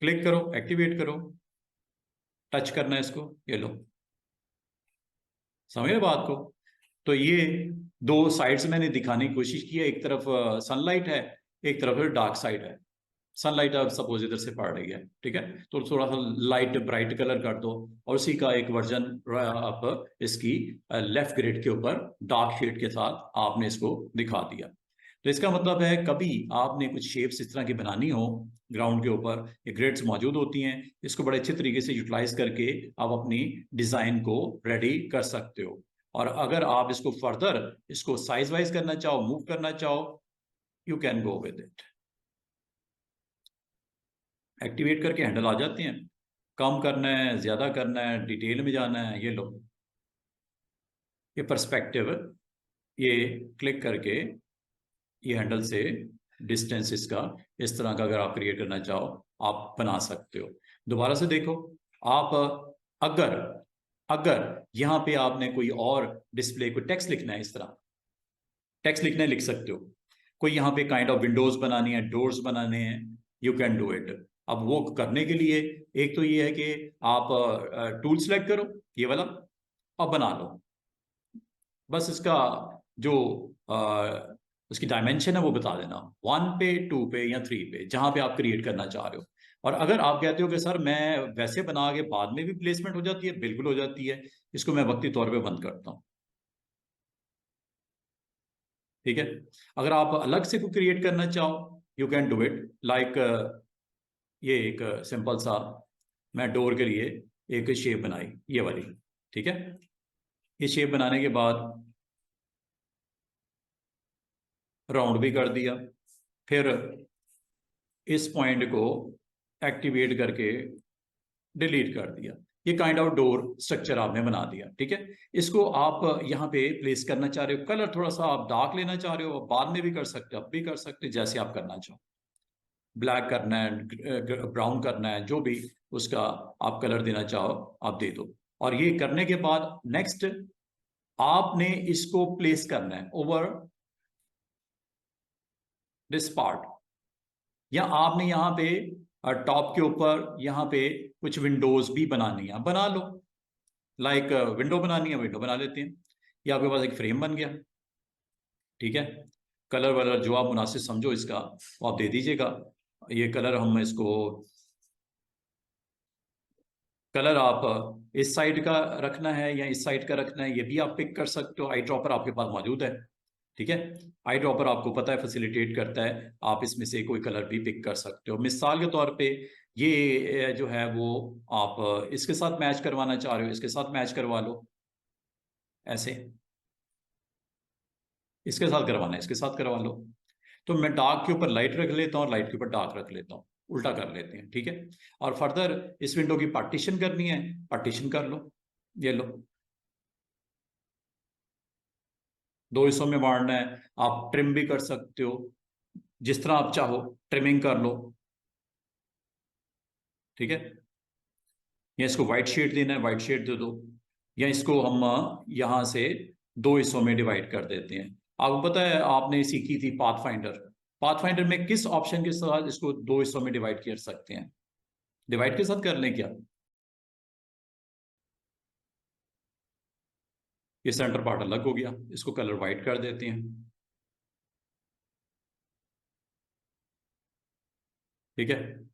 क्लिक करो, एक्टिवेट करो, टच करना है इसको, ये लो, समझ रहे बात को। तो ये दो साइड्स मैंने दिखाने की कोशिश की है, एक तरफ सनलाइट है, एक तरफ डार्क साइड है। सनलाइट अब सपोज इधर से पड़ रही है, ठीक है, तो थोड़ा सा लाइट ब्राइट कलर कर दो, और उसी का एक वर्जन आप इसकी लेफ्ट ग्रिड के ऊपर डार्क शेड के साथ आपने इसको दिखा दिया। तो इसका मतलब है कभी आपने कुछ शेप्स इस तरह की बनानी हो ग्राउंड के ऊपर, ये ग्रिड्स मौजूद होती हैं, इसको बड़े अच्छे तरीके से यूटिलाइज करके आप अपनी डिजाइन को रेडी कर सकते हो। और अगर आप इसको फर्दर इसको साइज वाइज करना चाहो, मूव करना चाहो, you can go with it. Activate करके हैंडल आ जाते हैं। कम करना है, ज्यादा करना है, डिटेल में जाना है, ये लो, ये पर्सपेक्टिव, ये क्लिक करके ये हैंडल से डिस्टेंस इसका इस तरह का अगर आप क्रिएट करना चाहो आप बना सकते हो। दोबारा से देखो, आप अगर अगर यहां पे आपने कोई और डिस्प्ले को टेक्स्ट लिखना है, इस तरह टेक्स्ट लिखना है, लिख सकते हो। कोई यहाँ पे काइंड ऑफ विंडोज बनानी है, डोर्स बनाने हैं, यू कैन डू इट। अब वो करने के लिए एक तो ये है कि आप टूल सेलेक्ट करो ये वाला और बना लो। बस इसका जो उसकी डायमेंशन है वो बता देना, 1 पे, 2 पे या 3 पे, जहां पे आप क्रिएट करना चाह रहे हो। और अगर आप कहते हो कि सर मैं वैसे बना के बाद में भी प्लेसमेंट हो जाती है, बिल्कुल हो जाती है। इसको मैं वक्ती तौर पे बंद करता हूँ। ठीक है। अगर आप अलग से कुछ क्रिएट करना चाहो, you can do it like, ये एक सिंपल सा मैं डोर के लिए एक शेप बनाई, ये वाली। ठीक है। ये शेप बनाने के बाद राउंड भी कर दिया, फिर इस पॉइंट को एक्टिवेट करके डिलीट कर दिया। ये काइंड ऑफ डोर स्ट्रक्चर आपने बना दिया। ठीक है। इसको आप यहाँ पे प्लेस करना चाह रहे हो, कलर थोड़ा सा आप डार्क लेना चाह रहे हो, बाद में भी कर सकते हो, अब भी कर सकते हो, जैसे आप करना चाहो। ब्लैक करना है, ब्राउन करना है, जो भी उसका आप कलर देना चाहो आप दे दो। और ये करने के बाद नेक्स्ट आपने इसको प्लेस करना है ओवर दिस पार्ट, या आपने यहाँ पे टॉप के ऊपर यहाँ पे कुछ विंडोज भी बनानी है, बना लो। लाइक विंडो बनानी है, विंडो बना लेते हैं। ये आपके पास एक फ्रेम बन गया। ठीक है। कलर वलर जो आप मुनासिब समझो इसका वो आप दे दीजिएगा। ये कलर हम इसको, कलर आप इस साइड का रखना है या इस साइड का रखना है, ये भी आप पिक कर सकते हो। आई ड्रॉपर आपके पास मौजूद है। ठीक है। आई ड्रॉपर आपको पता है फैसिलिटेट करता है, आप इसमें से कोई कलर भी पिक कर सकते हो। मिसाल के तौर पे ये जो है वो आप इसके साथ मैच करवाना चाह रहे हो, इसके साथ मैच करवा लो, ऐसे। इसके साथ करवाना है, इसके साथ करवा लो। तो मैं डार्क के ऊपर लाइट रख लेता हूँ और लाइट के ऊपर डार्क रख लेता हूँ, उल्टा कर लेते हैं। ठीक है। और फर्दर इस विंडो की पार्टीशन करनी है, पार्टीशन कर लो, ये लो। दो हिस्सों में बांटना है, आप ट्रिम भी कर सकते हो, जिस तरह आप चाहो ट्रिमिंग कर लो। ठीक है। या इसको व्हाइट शेड देना है, व्हाइट शेड दे दो। या इसको हम यहां से दो हिस्सों में डिवाइड कर देते हैं। आपको पता है आपने सीखी थी पाथ फाइंडर, पाथ फाइंडर में किस ऑप्शन के साथ इसको दो हिस्सों में डिवाइड कर सकते हैं? डिवाइड के साथ कर लें क्या? ये सेंटर पार्ट अलग हो गया, इसको कलर व्हाइट कर देते हैं। ठीक है।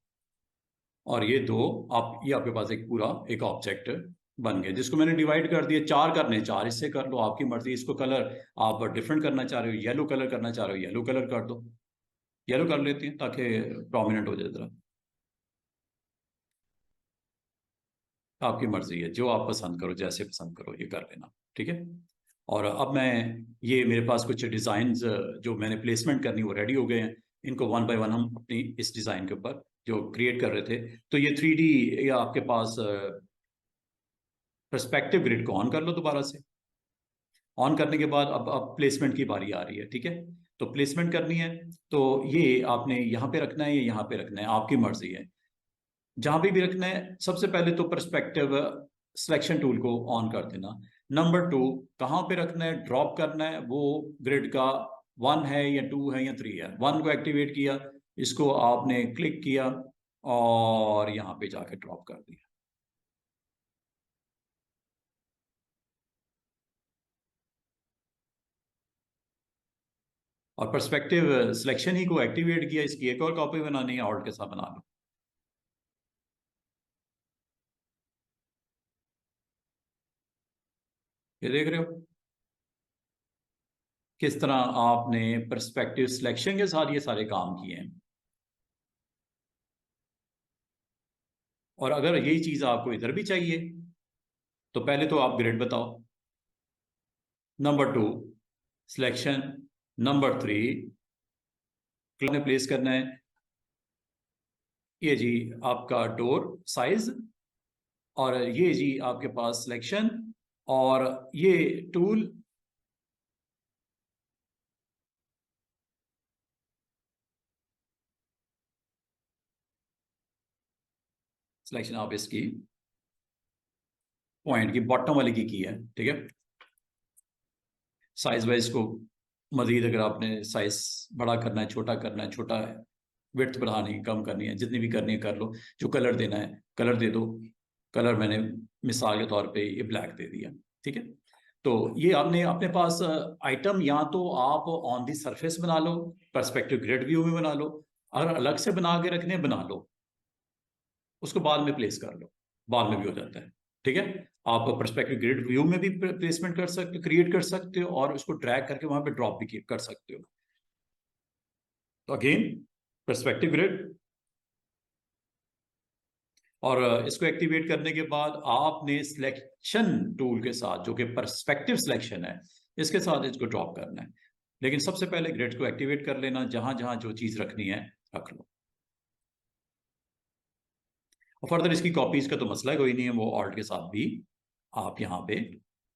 और ये दो आप, ये आपके पास एक पूरा एक ऑब्जेक्ट बन गया, जिसको मैंने डिवाइड कर दिया। चार करने, चार इससे कर लो, आपकी मर्जी। इसको कलर आप डिफरेंट करना चाह रहे हो, येलो कलर करना चाह रहे हो, येलो कलर कर दो। येलो कर लेते हैं ताकि प्रोमिनेंट हो जाए जरा। आपकी मर्जी है, जो आप पसंद करो, जैसे पसंद करो ये कर लेना। ठीक है। और अब मैं, ये मेरे पास कुछ डिजाइन जो मैंने प्लेसमेंट करनी वो रेडी हो गए हैं। इनको वन बाय वन हम अपनी इस डिजाइन के ऊपर जो क्रिएट कर रहे थे, तो ये 3D या आपके पास पर्सपेक्टिव ग्रिड को ऑन कर लो दोबारा से। ऑन करने के बाद अब प्लेसमेंट की बारी आ रही है। ठीक है। तो प्लेसमेंट करनी है, तो ये आपने यहाँ पे रखना है या यहाँ पे रखना है, आपकी मर्जी है। जहां भी रखना है, सबसे पहले तो पर्सपेक्टिव सिलेक्शन टूल को ऑन कर देना। नंबर 2, कहाँ पे रखना है, ड्रॉप करना है वो ग्रिड का 1 है या 2 है या 3 है। 1 को एक्टिवेट किया, इसको आपने क्लिक किया और यहाँ पे जाके ड्रॉप कर दिया। और पर्सपेक्टिव सिलेक्शन ही को एक्टिवेट किया, इसकी एक और कॉपी बनानी है, ऑल्ट के साथ बना लो। ये देख रहे हो किस तरह आपने पर्सपेक्टिव सिलेक्शन के साथ ये सारे काम किए हैं। और अगर यही चीज आपको इधर भी चाहिए, तो पहले तो आप ग्रिड बताओ। नंबर 2 सिलेक्शन, नंबर 3 में प्लेस करना है ये जी आपका डोर साइज, और ये जी आपके पास सिलेक्शन, और ये टूल सिलेक्शन आप इसकी पॉइंट की बॉटम वाले की है, ठीक है। साइज वाइज को मजीद अगर आपने साइज बड़ा करना है, छोटा करना है, छोटा है, विड्थ बढ़ानी है, कम करनी है, जितनी भी करनी है कर लो। जो कलर देना है कलर दे दो। कलर मैंने मिसाल के तौर पे ये ब्लैक दे दिया, ठीक है। तो ये आपने अपने पास आइटम या तो आप ऑन दी सरफेस बना लो, पर्सपेक्टिव ग्रिड व्यू में बना लो, अगर अलग से बना के रखने बना लो, उसको बाद में प्लेस कर लो, बाद में भी हो जाता है, ठीक है। आप पर्सपेक्टिव ग्रिड व्यू में भी प्लेसमेंट कर सकते हो, क्रिएट कर सकते हो, और उसको ड्रैग करके वहां पे ड्रॉप भी कर सकते हो। तो अगेन पर्सपेक्टिव ग्रिड, और इसको एक्टिवेट करने के बाद आपने सिलेक्शन टूल के साथ, जो कि पर्सपेक्टिव सिलेक्शन है, इसके साथ इसको ड्रॉप करना है। लेकिन सबसे पहले ग्रिड को एक्टिवेट कर लेना, जहां जहां जो चीज रखनी है रख लो। और फर्दर इसकी कॉपीज का तो मसला कोई नहीं है, वो ऑल्ट के साथ भी आप यहाँ पे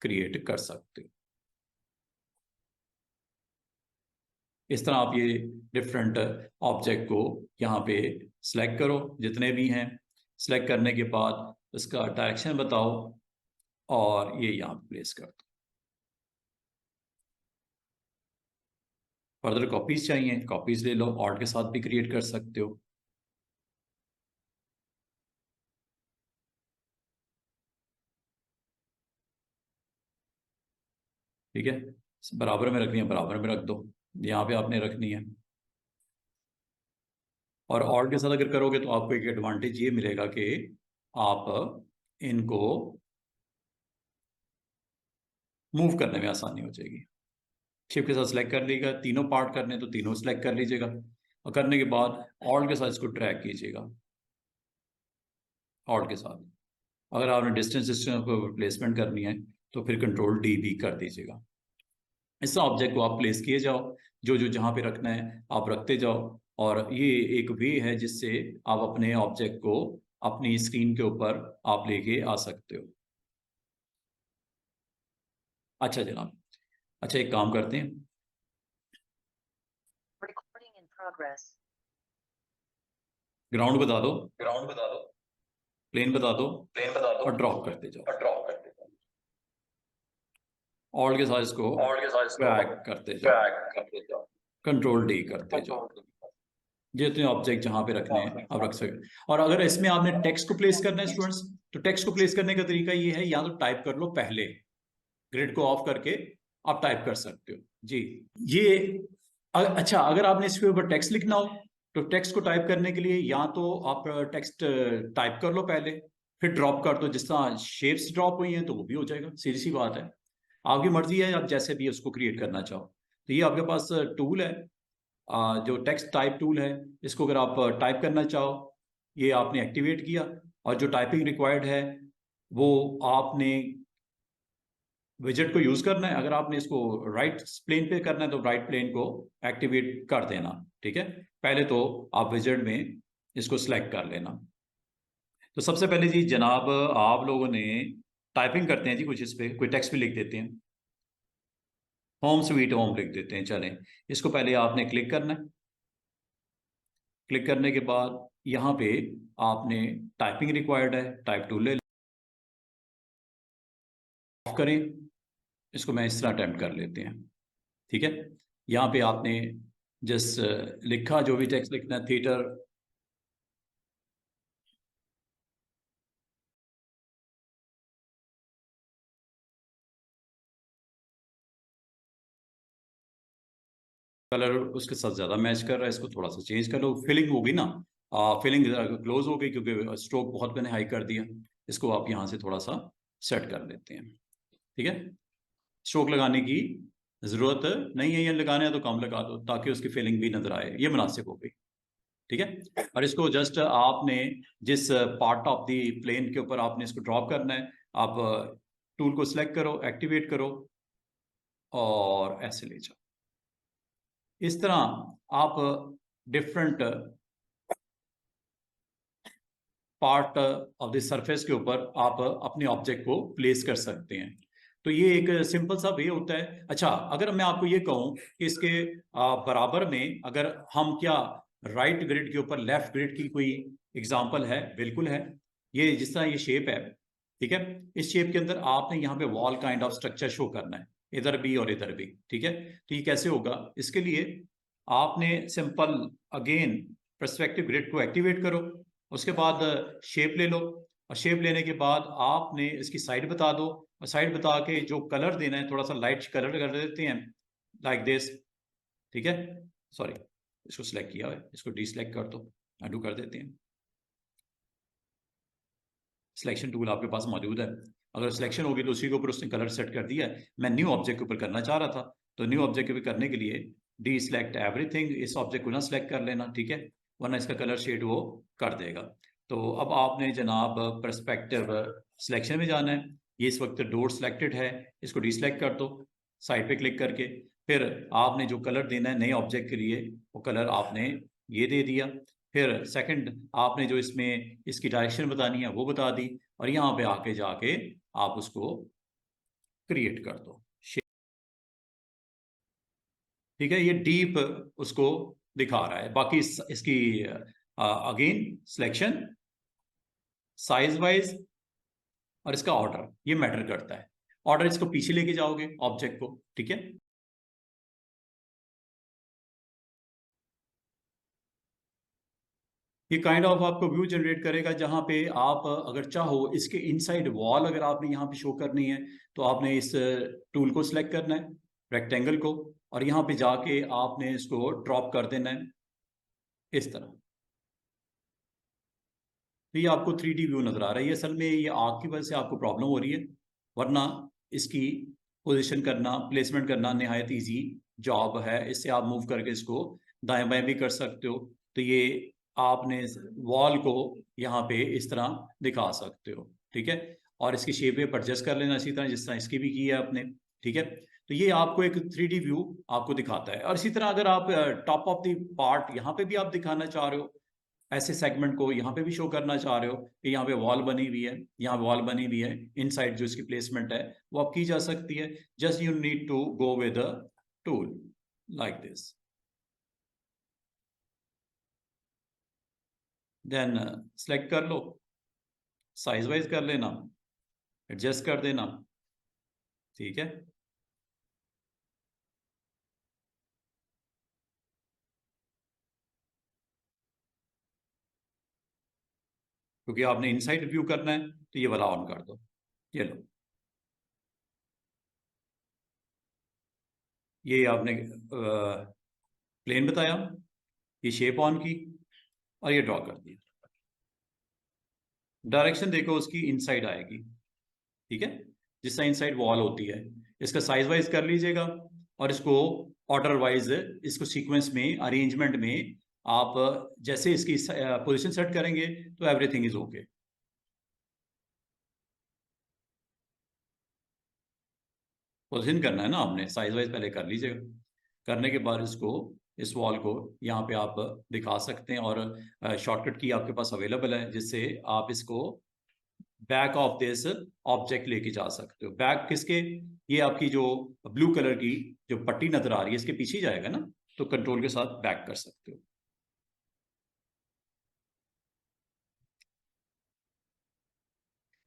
क्रिएट कर सकते हो। इस तरह आप ये डिफरेंट ऑब्जेक्ट को यहाँ पे सिलेक्ट करो, जितने भी हैं। सिलेक्ट करने के बाद इसका डायरेक्शन बताओ, और ये यहाँ प्लेस कर दो। फर्दर कॉपीज चाहिए, कॉपीज ले लो, ऑल्ट के साथ भी क्रिएट कर सकते हो। ठीक है, बराबर में रखनी है बराबर में रख दो, यहाँ पे आपने रखनी है। और ऑल्ट के साथ अगर करोगे तो आपको एक एडवांटेज ये मिलेगा कि आप इनको मूव करने में आसानी हो जाएगी। शिफ्ट के साथ सेलेक्ट कर लीजिएगा, तीनों पार्ट करने तो तीनों सेलेक्ट कर लीजिएगा, और करने के बाद ऑल्ट के साथ इसको ड्रैग कीजिएगा, ऑल्ट के साथ। अगर आपने डिस्टेंस सिस्टम को प्लेसमेंट करनी है तो फिर कंट्रोल डी भी कर दीजिएगा। इस ऑब्जेक्ट को आप प्लेस किए जाओ, जो जो जहाँ पे रखना है आप रखते जाओ, और ये एक वे है जिससे आप अपने ऑब्जेक्ट को अपनी स्क्रीन के ऊपर आप लेके आ सकते हो। अच्छा जनाब, अच्छा एक काम करते हैं, ग्राउंड बता दो, प्लेन बता दो, और ड्रॉप करते जाओ। ऑल्ट के साथ इसको ड्रैग करते जाओ, कंट्रोल डी करते जाओ, जितने ऑब्जेक्ट जहां पे रखने हैं आप रख सकते। और अगर इसमें आपने टेक्स्ट को प्लेस करना है स्टूडेंट्स, तो टेक्स्ट को प्लेस करने का तरीका ये है, या तो टाइप कर लो पहले, ग्रिड को ऑफ करके आप टाइप कर सकते हो जी। ये अच्छा, अगर आपने इसके ऊपर टेक्स्ट लिखना हो तो टेक्स्ट को टाइप करने के लिए या तो आप टेक्स्ट टाइप कर लो पहले, फिर ड्रॉप कर दो, जिस तरह शेप्स ड्रॉप हुई हैं तो वो भी हो जाएगा, सीधी सी बात है। आपकी मर्जी है, आप जैसे भी उसको क्रिएट करना चाहो। तो ये आपके पास टूल है, जो टेक्स्ट टाइप टूल है, इसको अगर आप टाइप करना चाहो, ये आपने एक्टिवेट किया, और जो टाइपिंग रिक्वायर्ड है वो आपने विजेट को यूज करना है। अगर आपने इसको राइट प्लेन पे करना है तो राइट प्लेन को एक्टिवेट कर देना, ठीक है। पहले तो आप विजेट में इसको सिलेक्ट कर लेना। तो सबसे पहले जी जनाब, आप लोगों ने टाइपिंग करते हैं जी, कुछ इस पे कोई टेक्स्ट भी लिख देते हैं, होम स्वीट होम लिख देते हैं, चलें। इसको पहले आपने क्लिक करना है, क्लिक करने के बाद यहाँ पे आपने टाइपिंग रिक्वायर्ड है, टाइप टूल ले ऑफ करें। इसको मैं इस तरह अटेम्प्ट कर लेते हैं, ठीक है। यहाँ पे आपने जिस लिखा, जो भी टेक्स्ट लिखना है, थिएटर, कलर उसके साथ ज़्यादा मैच कर रहा है, इसको थोड़ा सा चेंज कर लो। फिलिंग होगी ना, फिलिंग क्लोज हो गई क्योंकि स्ट्रोक बहुत मैंने हाई कर दिया। इसको आप यहाँ से थोड़ा सा सेट कर लेते हैं, ठीक है। स्ट्रोक लगाने की ज़रूरत नहीं है, ये लगाने हैं तो कम लगा दो ताकि उसकी फिलिंग भी नज़र आए, ये मुनासिब हो गई, ठीक है। और इसको जस्ट आपने जिस पार्ट ऑफ द प्लेन के ऊपर आपने इसको ड्रॉप करना है, आप टूल को सिलेक्ट करो, एक्टिवेट करो, और ऐसे ले जाओ। इस तरह आप different part of the surface के ऊपर आप अपने ऑब्जेक्ट को प्लेस कर सकते हैं। तो ये एक सिंपल सा वे होता है। अच्छा, अगर मैं आपको ये कहूं कि इसके बराबर में अगर हम क्या राइट ग्रिड के ऊपर लेफ्ट ग्रिड की कोई एग्जांपल है? बिल्कुल है। ये जिस तरह ये शेप है, ठीक है, इस शेप के अंदर आपने यहाँ पे wall kind of structure show करना है, इधर भी और इधर भी, ठीक है। तो ये कैसे होगा? इसके लिए आपने सिंपल अगेन पर्सपेक्टिव ग्रिड को एक्टिवेट करो, उसके बाद शेप ले लो, और शेप लेने के बाद आपने इसकी साइड बता दो, और साइड बता के जो कलर देना है थोड़ा सा लाइट कलर कर देते हैं, लाइक दिस, ठीक है। सॉरी, इसको सिलेक्ट किया है, इसको डीसिलेक्ट कर दो, अनडू कर देते हैं। सिलेक्शन टूल आपके पास मौजूद है, अगर सिलेक्शन होगी तो उसी के ऊपर उसने कलर सेट कर दिया है। मैं न्यू ऑब्जेक्ट के ऊपर करना चाह रहा था, तो न्यू ऑब्जेक्ट के ऊपर करने के लिए डी सिलेक्ट एवरीथिंग, इस ऑब्जेक्ट को ना सिलेक्ट कर लेना, ठीक है, वरना इसका कलर शेड वो कर देगा। तो अब आपने जनाब परस्पेक्टिव सिलेक्शन में जाना है। ये इस वक्त डोर सिलेक्टेड है, इसको डी सिलेक्ट कर दो साइड पे क्लिक करके। फिर आपने जो कलर देना है नए ऑब्जेक्ट के लिए, वो कलर आपने ये दे दिया। फिर सेकंड आपने जो इसमें इसकी डायरेक्शन बतानी है वो बता दी, और यहाँ पे आके जाके आप उसको क्रिएट कर दो, ठीक है। ये डीप उसको दिखा रहा है। बाकी इसकी अगेन सिलेक्शन, साइज वाइज और इसका ऑर्डर, ये मैटर करता है। ऑर्डर इसको पीछे लेके जाओगे ऑब्जेक्ट को, ठीक है। ये काइंड ऑफ आपको व्यू जनरेट करेगा, जहां पे आप अगर चाहो इसके इनसाइड वॉल अगर आपने यहाँ पे शो करनी है, तो आपने इस टूल को सिलेक्ट करना है, रेक्टेंगल को, और यहाँ पे जाके आपने इसको ड्रॉप कर देना है इस तरह। तो ये आपको 3D व्यू नजर आ रहा है। ये असल में ये आग की वजह से आपको प्रॉब्लम हो रही है, वरना इसकी पोजीशन करना, प्लेसमेंट करना निहायत इजी जॉब है। इससे आप मूव करके इसको दाएं बाएं भी कर सकते हो। तो ये आपने वॉल को यहाँ पे इस तरह दिखा सकते हो, ठीक है। और इसकी शेप पे एडजस्ट कर लेना इसी तरह जिस तरह इसकी भी की है आपने, ठीक है। तो ये आपको एक 3D व्यू आपको दिखाता है। और इसी तरह अगर आप टॉप ऑफ द पार्ट यहाँ पे भी आप दिखाना चाह रहे हो, ऐसे सेगमेंट को यहाँ पे भी शो करना चाह रहे हो कि यहाँ पे वॉल बनी हुई है, यहाँ वॉल बनी हुई है, इनसाइड जो इसकी प्लेसमेंट है वो आप की जा सकती है। Just you need to go with a tool like this, then select कर लो, साइज वाइज कर लेना, एडजस्ट कर देना, ठीक है। क्योंकि आपने इनसाइड व्यू करना है तो ये वाला ऑन कर दो, ये लो, ये आपने प्लेन बताया, ये शेप ऑन की, और ये ड्रॉ कर दिया। डायरेक्शन देखो उसकी इनसाइड आएगी, ठीक है, जिस तरह इनसाइड वॉल होती है। इसका साइज वाइज कर लीजिएगा, और इसको ऑर्डर वाइज, इसको सीक्वेंस में, अरेंजमेंट में आप जैसे इसकी पोजीशन सेट करेंगे तो एवरीथिंग इज ओके। पोजीशन करना है ना आपने, साइज वाइज पहले कर लीजिएगा। करने के बाद इसको, इस वॉल को यहाँ पे आप दिखा सकते हैं, और शॉर्टकट की आपके पास अवेलेबल है जिससे आप इसको बैक ऑफ दिस ऑब्जेक्ट लेके जा सकते हो। बैक किसके? ये आपकी जो ब्लू कलर की जो पट्टी नजर आ रही है इसके पीछे ही जाएगा ना, तो कंट्रोल के साथ बैक कर सकते हो।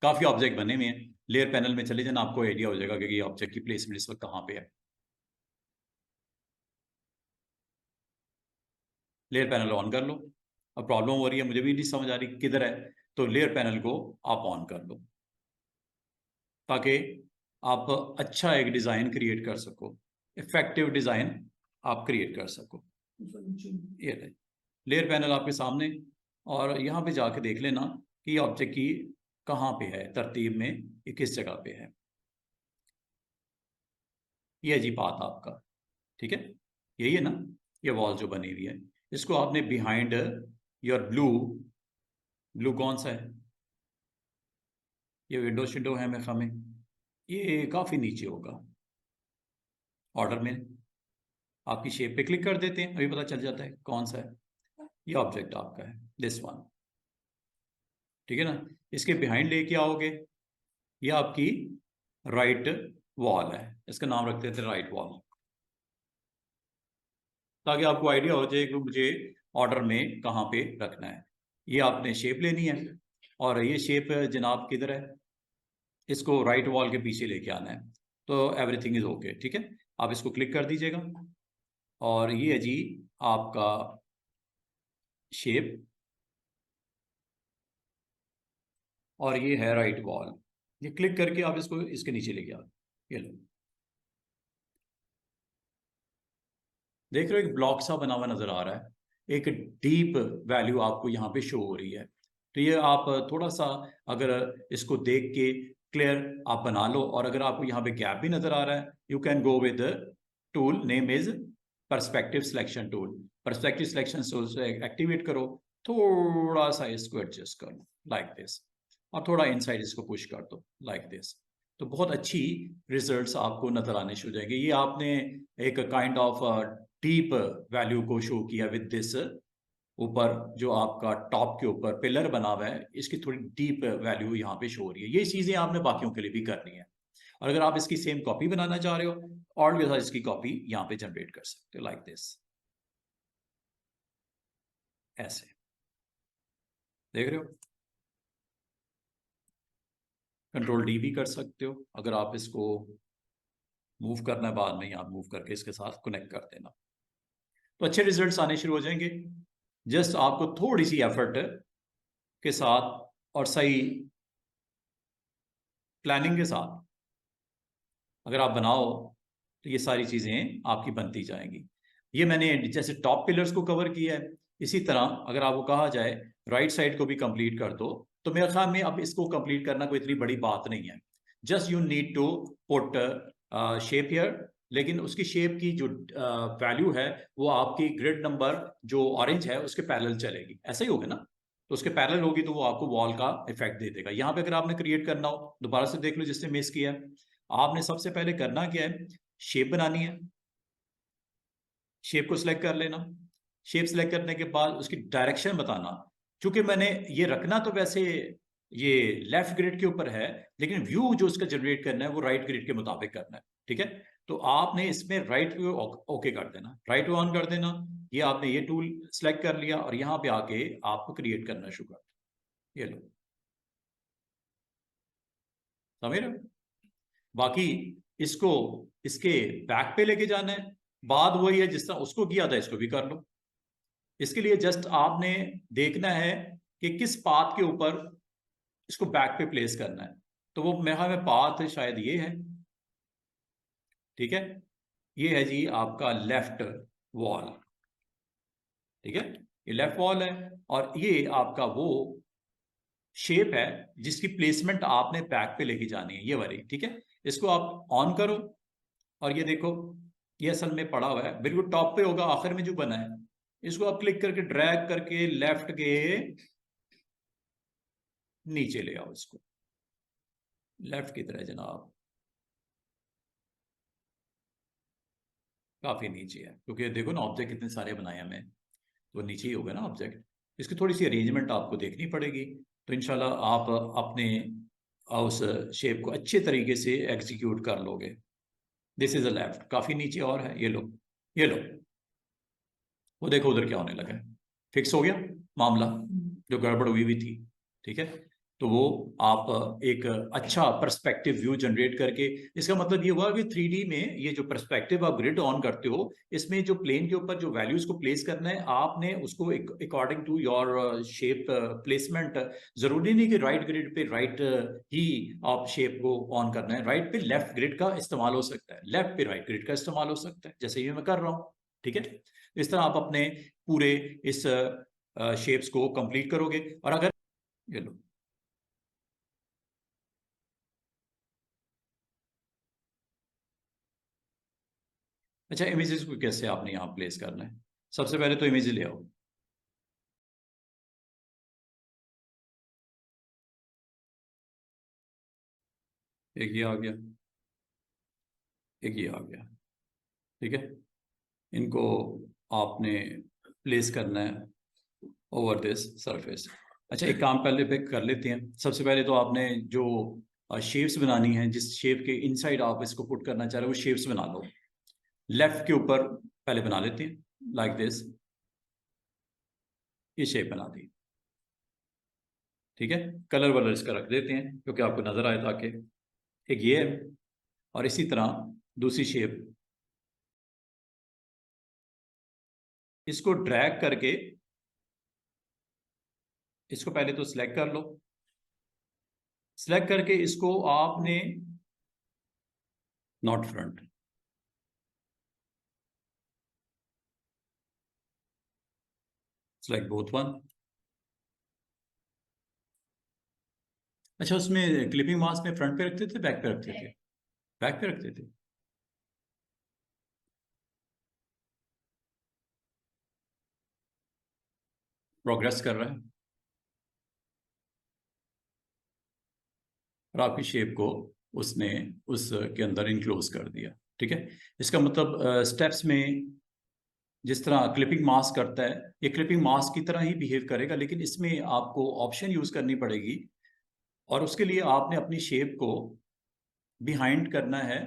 काफी ऑब्जेक्ट बने हुए हैं। लेयर पैनल में चले जाना, आपको आइडिया हो जाएगा कि ये ऑब्जेक्ट की प्लेसमेंट इस वक्त कहाँ पे है। लेयर पैनल ऑन कर लो। अब प्रॉब्लम हो रही है, मुझे भी नहीं समझ आ रही किधर है, तो लेयर पैनल को आप ऑन कर लो, ताकि आप अच्छा एक डिजाइन क्रिएट कर सको, इफेक्टिव डिजाइन आप क्रिएट कर सको। ये लेयर पैनल आपके सामने, और यहाँ पे जाके देख लेना कि ऑब्जेक्ट की कहाँ पे है तरतीब में, ये किस जगह पे है। ये जी पाथ आपका, ठीक है, यही है ना, ये वॉल जो बनी हुई है, इसको आपने बिहाइंड योर ब्लू, ब्लू कौन सा है? ये विंडो शिंडो है मैं हमें, ये काफी नीचे होगा, ऑर्डर में आपकी शेप पे क्लिक कर देते हैं, अभी पता चल जाता है कौन सा है। ये ऑब्जेक्ट आपका है, दिस वन, ठीक है ना। इसके बिहाइंड लेके आओगे, ये आपकी राइट वॉल है, इसका नाम रख देते हैं राइट वॉल, ताकि आपको आइडिया हो जाए कि मुझे ऑर्डर में कहाँ पे रखना है। ये आपने शेप लेनी है, और ये शेप जनाब किधर है, इसको राइट वॉल के पीछे लेके आना है, तो एवरीथिंग इज ओके, ठीक है। आप इसको क्लिक कर दीजिएगा, और ये है जी आपका शेप, और ये है राइट वॉल। ये क्लिक करके आप इसको इसके नीचे लेके आओ, ये लो, देख रहे हो एक ब्लॉक सा बना हुआ नजर आ रहा है, एक डीप वैल्यू आपको यहाँ पे शो हो रही है। तो ये आप थोड़ा सा अगर इसको देख के क्लियर आप बना लो, और अगर आपको यहाँ पे गैप भी नजर आ रहा है, you can go with tool name is perspective selection tool. Perspective selection tool से एक्टिवेट करो, थोड़ा सा इसको एडजस्ट कर लो लाइक दिस, और थोड़ा इनसाइड इसको पुश कर दो लाइक दिस, तो बहुत अच्छी रिजल्ट्स आपको नजर आने शुरू हो जाएंगे। ये आपने एक काइंड ऑफ डीप वैल्यू को शो किया विद दिस, ऊपर जो आपका टॉप के ऊपर पिलर बना हुआ है, इसकी थोड़ी डीप वैल्यू यहाँ पे शो हो रही है। ये चीजें आपने बाकियों के लिए भी करनी है, और अगर आप इसकी सेम कॉपी बनाना चाह रहे हो, और भी इसकी कॉपी यहाँ पे जनरेट कर सकते हो लाइक दिस, ऐसे, देख रहे हो। कंट्रोल डी भी कर सकते हो, अगर आप इसको मूव करना है बाद में, आप मूव करके इसके साथ कनेक्ट कर देना, तो अच्छे रिजल्ट्स आने शुरू हो जाएंगे। जस्ट आपको थोड़ी सी एफर्ट के साथ और सही प्लानिंग के साथ अगर आप बनाओ, तो ये सारी चीज़ें आपकी बनती जाएंगी। ये मैंने जैसे टॉप पिलर्स को कवर किया है, इसी तरह अगर आपको कहा जाए राइट साइड को भी कंप्लीट कर दो, तो मेरे ख्याल में अब इसको कंप्लीट करना कोई इतनी बड़ी बात नहीं है। Just you need to put shape here, लेकिन उसकी शेप की जो वैल्यू है वो आपकी ग्रिड नंबर जो ऑरेंज है उसके पैरेलल चलेगी, ऐसा ही होगा ना। तो उसके पैरेलल होगी तो वो आपको वॉल का इफेक्ट दे देगा। यहाँ पे अगर आपने क्रिएट करना हो, दोबारा से देख लो जिसने मिस किया, आपने सबसे पहले करना क्या है, शेप बनानी है, शेप को सिलेक्ट कर लेना। शेप सिलेक्ट करने के बाद उसकी डायरेक्शन बताना, क्योंकि मैंने ये रखना तो वैसे ये लेफ्ट ग्रिड के ऊपर है, लेकिन व्यू जो उसका जनरेट करना है वो राइट ग्रिड के मुताबिक करना है, ठीक है। तो आपने इसमें राइट व्यू ओके कर देना, राइट व्यू ऑन कर देना। ये आपने ये टूल सेलेक्ट कर लिया, और यहाँ पे आके आपको क्रिएट करना शुरू कर, ये लो, समझ रहे हो। बाकी इसको इसके बैक पे लेके जाना है, बात वही है जिस तरह उसको किया था, इसको भी कर लो। इसके लिए जस्ट आपने देखना है कि किस पाथ के ऊपर इसको बैक पे प्लेस करना है, तो वो मेरे ख्याल में पाथ शायद ये है, ठीक है। ये है जी आपका लेफ्ट वॉल, ठीक है, ये लेफ्ट वॉल है, और ये आपका वो शेप है जिसकी प्लेसमेंट आपने बैक पे लेके जानी है, ये वाली, ठीक है। इसको आप ऑन करो, और ये देखो, ये असल में पड़ा हुआ है, बिल्कुल टॉप पे होगा, आखिर में जो बना है। इसको आप क्लिक करके ड्रैग करके लेफ्ट के नीचे ले आओ, इसको लेफ्ट की तरह जनाब, काफी नीचे है, क्योंकि देखो ना ऑब्जेक्ट कितने सारे बनाए हैं हमें, तो नीचे ही होगा ना ऑब्जेक्ट। इसकी थोड़ी सी अरेंजमेंट आपको देखनी पड़ेगी, तो इंशाल्लाह आप अपने उस शेप को अच्छे तरीके से एग्जीक्यूट कर लोगे। दिस इज अ लेफ्ट, काफी नीचे और है, ये लो, ये लो, वो देखो उधर क्या होने लगा है, फिक्स हो गया मामला, जो गड़बड़ हुई हुई थी, ठीक है। तो वो आप एक अच्छा पर्सपेक्टिव व्यू जनरेट करके, इसका मतलब ये हुआ कि 3D में ये जो पर्सपेक्टिव आप ग्रिड ऑन करते हो, इसमें जो प्लेन के ऊपर जो वैल्यूज को प्लेस करना है, आपने उसको according to your shape placement, जरूरी नहीं कि राइट ग्रिड पे राइट ही आप शेप को ऑन करना है, राइट पे लेफ्ट ग्रिड का इस्तेमाल हो सकता है, लेफ्ट पे राइट ग्रिड का इस्तेमाल हो सकता है, जैसे ये मैं कर रहा हूँ, ठीक है। इस तरह आप अपने पूरे इस शेप्स को कंप्लीट करोगे, और अगर ये लो, अच्छा इमेजेस को कैसे आपने यहाँ प्लेस करना है, सबसे पहले तो इमेज ले आओ, एक ये आ गया, एक ये आ गया, ठीक है, इनको आपने प्लेस करना है ओवर दिस सरफेस। अच्छा, एक काम पहले पे कर लेते हैं। सबसे पहले तो आपने जो शेप्स बनानी है, जिस शेप के इनसाइड आप इसको पुट करना चाह रहे हो, वो शेप्स बना लो। लेफ्ट के ऊपर पहले बना लेते हैं, लाइक दिस, ये शेप बना दी। ठीक है, कलर वलर इसका रख देते हैं क्योंकि आपको नजर आए, ताकि एक ये है, और इसी तरह दूसरी शेप, इसको ड्रैग करके इसको पहले तो सिलेक्ट कर लो। सिलेक्ट करके इसको आपने not front, select both one. अच्छा, उसमें क्लिपिंग मास्क में फ्रंट पे रखते थे, बैक पे रखते थे? बैक पे रखते थे। प्रोग्रेस कर रहा है और आपकी शेप को उसने उसके अंदर इनक्लोज कर दिया। ठीक है, इसका मतलब स्टेप्स में जिस तरह क्लिपिंग मास्क करता है, ये क्लिपिंग मास्क की तरह ही बिहेव करेगा, लेकिन इसमें आपको ऑप्शन यूज करनी पड़ेगी, और उसके लिए आपने अपनी शेप को बिहाइंड करना है।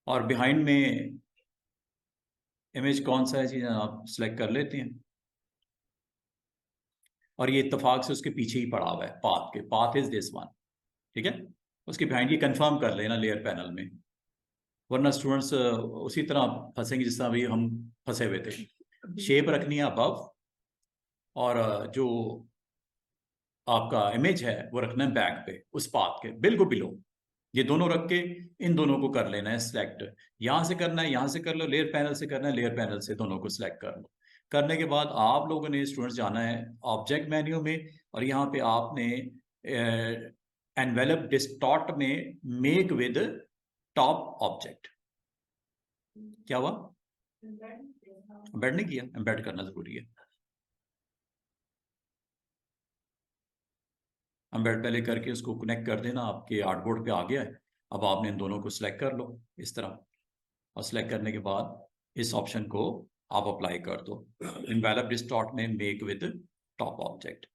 और बिहाइंड में इमेज कौन सा है चीज़ आप सेलेक्ट कर लेते हैं, और ये इत्तेफाक से उसके पीछे ही पड़ा हुआ है, पाथ इज दिस वन। ठीक है, उसके बिहाइंड ये कंफर्म कर लेना लेयर पैनल में, वरना स्टूडेंट्स उसी तरह फंसेंगे जिस तरह अभी हम फंसे हुए थे। शेप रखनी है अबव, और जो आपका इमेज है वो रखना है बैक पे, उस पाथ के बिल्कुल बिलो। ये दोनों रख के इन दोनों को कर लेना है सिलेक्ट। यहां से करना है, यहां से कर लो, लेयर पैनल से करना है, लेयर पैनल से दोनों को सिलेक्ट कर लो। करने के बाद आप लोगों ने स्टूडेंट्स जाना है ऑब्जेक्ट मेन्यू में, और यहाँ पे आपने एनवेलप डिस्टॉर्ट में मेक विद टॉप ऑब्जेक्ट। क्या हुआ? एम्बेड नहीं किया, एम्बेड करना जरूरी है। एम्बेड पहले करके उसको कनेक्ट कर देना, आपके आर्टबोर्ड पे आ गया है। अब आपने इन दोनों को सिलेक्ट कर लो इस तरह, और सिलेक्ट करने के बाद इस ऑप्शन को आप अप्लाई कर दो, इनवेलप डिस्टॉर्ट में make with top object.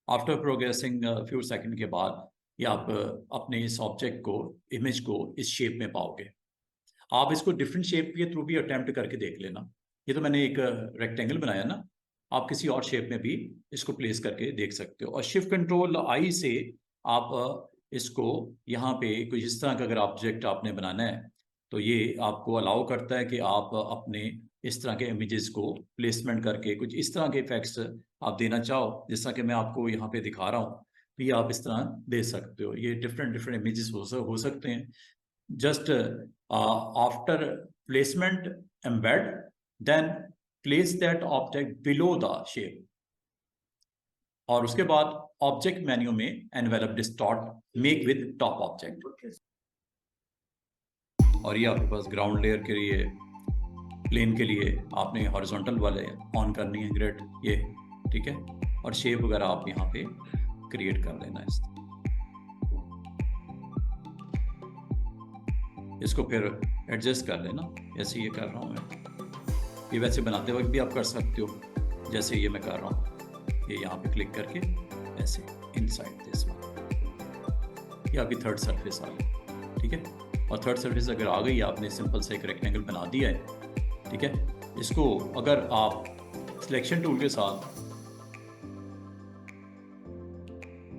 After progressing few second के बाद ये आप अपने इस ऑब्जेक्ट को, इमेज को इस शेप में पाओगे। आप इसको डिफरेंट शेप के थ्रू भी अटेम्प्ट करके देख लेना। ये तो मैंने एक रेक्टेंगल बनाया ना, आप किसी और शेप में भी इसको प्लेस करके देख सकते हो। और शिफ्ट कंट्रोल आई से आप इसको यहाँ पे कुछ इस तरह का अगर ऑब्जेक्ट आपने बनाना है, तो ये आपको अलाउ करता है कि आप अपने इस तरह के इमेजेस को प्लेसमेंट करके कुछ इस तरह के इफेक्ट्स आप देना चाहो, जैसा कि मैं आपको यहाँ पे दिखा रहा हूँ, तो ये आप इस तरह दे सकते हो। ये डिफरेंट डिफरेंट इमेजेस हो सकते हैं। just after placement embed, then place that object below the shape, और उसके बाद ऑब्जेक्ट मेन्यू में envelope distort make with top object. और ये आपके पास ग्राउंड लेयर के लिए, प्लेन के लिए आपने हॉरिजॉन्टल वाले ऑन करनी है ग्रिड ये। ठीक है, और शेप वगैरह आप यहाँ पे क्रिएट कर लेना है। इसको फिर एडजस्ट कर लेना, जैसे ये कर रहा हूँ मैं। ये वैसे बनाते वक्त भी आप कर सकते हो, जैसे ये मैं कर रहा हूँ, ये यहाँ पे क्लिक करके ऐसे इनसाइड दिस वन, ये आपकी थर्ड सरफेस आ गई। ठीक है, और थर्ड सरफेस अगर आ गई, आपने सिंपल से एक रेक्टेंगल बना दिया है। ठीक है, इसको अगर आप सिलेक्शन टूल के साथ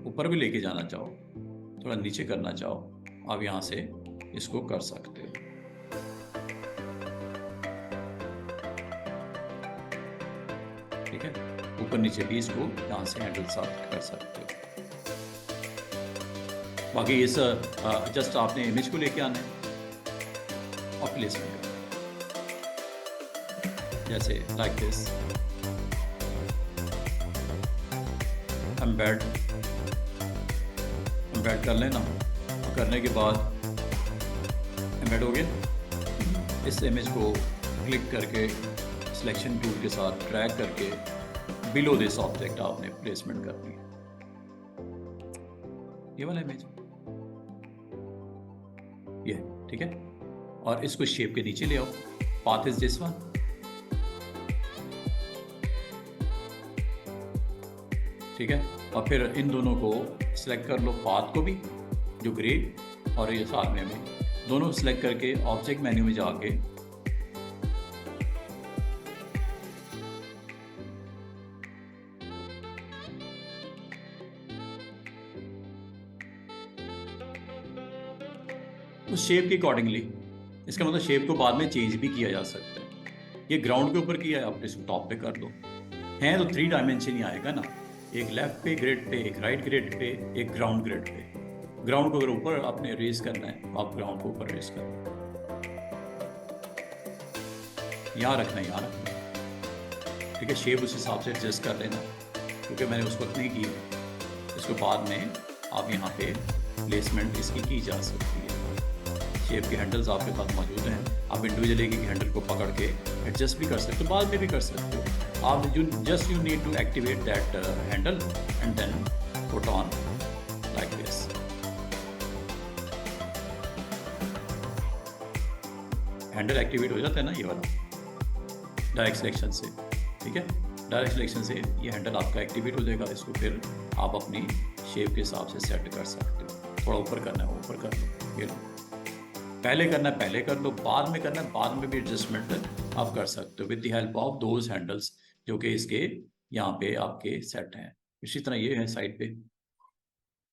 ऊपर भी लेके जाना चाहो, थोड़ा नीचे करना चाहो, आप यहाँ से इसको कर सकते हो। ठीक है, ऊपर नीचे भी इसको यहाँ से हैंडल साथ कर सकते हो। बाकी इस जस्ट आपने इमेज को लेके आना है और प्लेसमेंट करना है, जैसे लाइक दिस, एम्बेड कर लेना। और करने के बाद एम्बेड हो गया। इस इमेज को क्लिक करके सिलेक्शन टूल के साथ ड्रैग करके बिलो दिस ऑब्जेक्ट आपने प्लेसमेंट करनी है, ये वाला इमेज ये। ठीक है, और इसको शेप के नीचे ले आओ, पाथ इज दिस वन। ठीक है, और फिर इन दोनों को सिलेक्ट कर लो, पाथ को भी जो ग्रे और ये साथ में दोनों सिलेक्ट करके ऑब्जेक्ट मेन्यू में जाके उस शेप के अकॉर्डिंगली, इसका मतलब शेप को बाद में चेंज भी किया जा सकता है। ये ग्राउंड के ऊपर किया है, आप इसको टॉप पे कर दो। हैं तो 3 डायमेंशन ही आएगा ना, एक लेफ्ट पे ग्रिड पे, एक राइट ग्रिड पे, एक ग्राउंड ग्रिड पे। ग्राउंड को अगर ऊपर आपने रेज करना है तो आप ग्राउंड को ऊपर रेज करना है, यहाँ रखना है, यहाँ रखना है। ठीक है, शेप उस हिसाब से एडजस्ट कर लेना, क्योंकि मैंने उस वक्त नहीं की। इसके बाद में आप यहाँ पे प्लेसमेंट इसकी की जा सकती है। शेप के हैंडल्स आपके पास मौजूद हैं, आप इंडिविजुअल एक हैंडल को पकड़ के एडजस्ट भी कर सकते हो, बाद में भी कर सकते हो। आप just you need to activate that handle and then put on like this. Handle activate हो जाता है ना ये वाला, डायरेक्ट सिलेक्शन से। ठीक है, डायरेक्ट सिलेक्शन से ये हैंडल आपका एक्टिवेट हो जाएगा। इसको फिर आप अपनी शेप के हिसाब से सेट कर सकते हो। थोड़ा ऊपर करना है ऊपर कर लो, ये लो। पहले करना है पहले कर लो, बाद में करना है बाद में भी एडजस्टमेंट आप कर सकते हो with the help of those handles जो कि इसके यहाँ पे आपके सेट हैं। इसी तरह ये है साइड पे।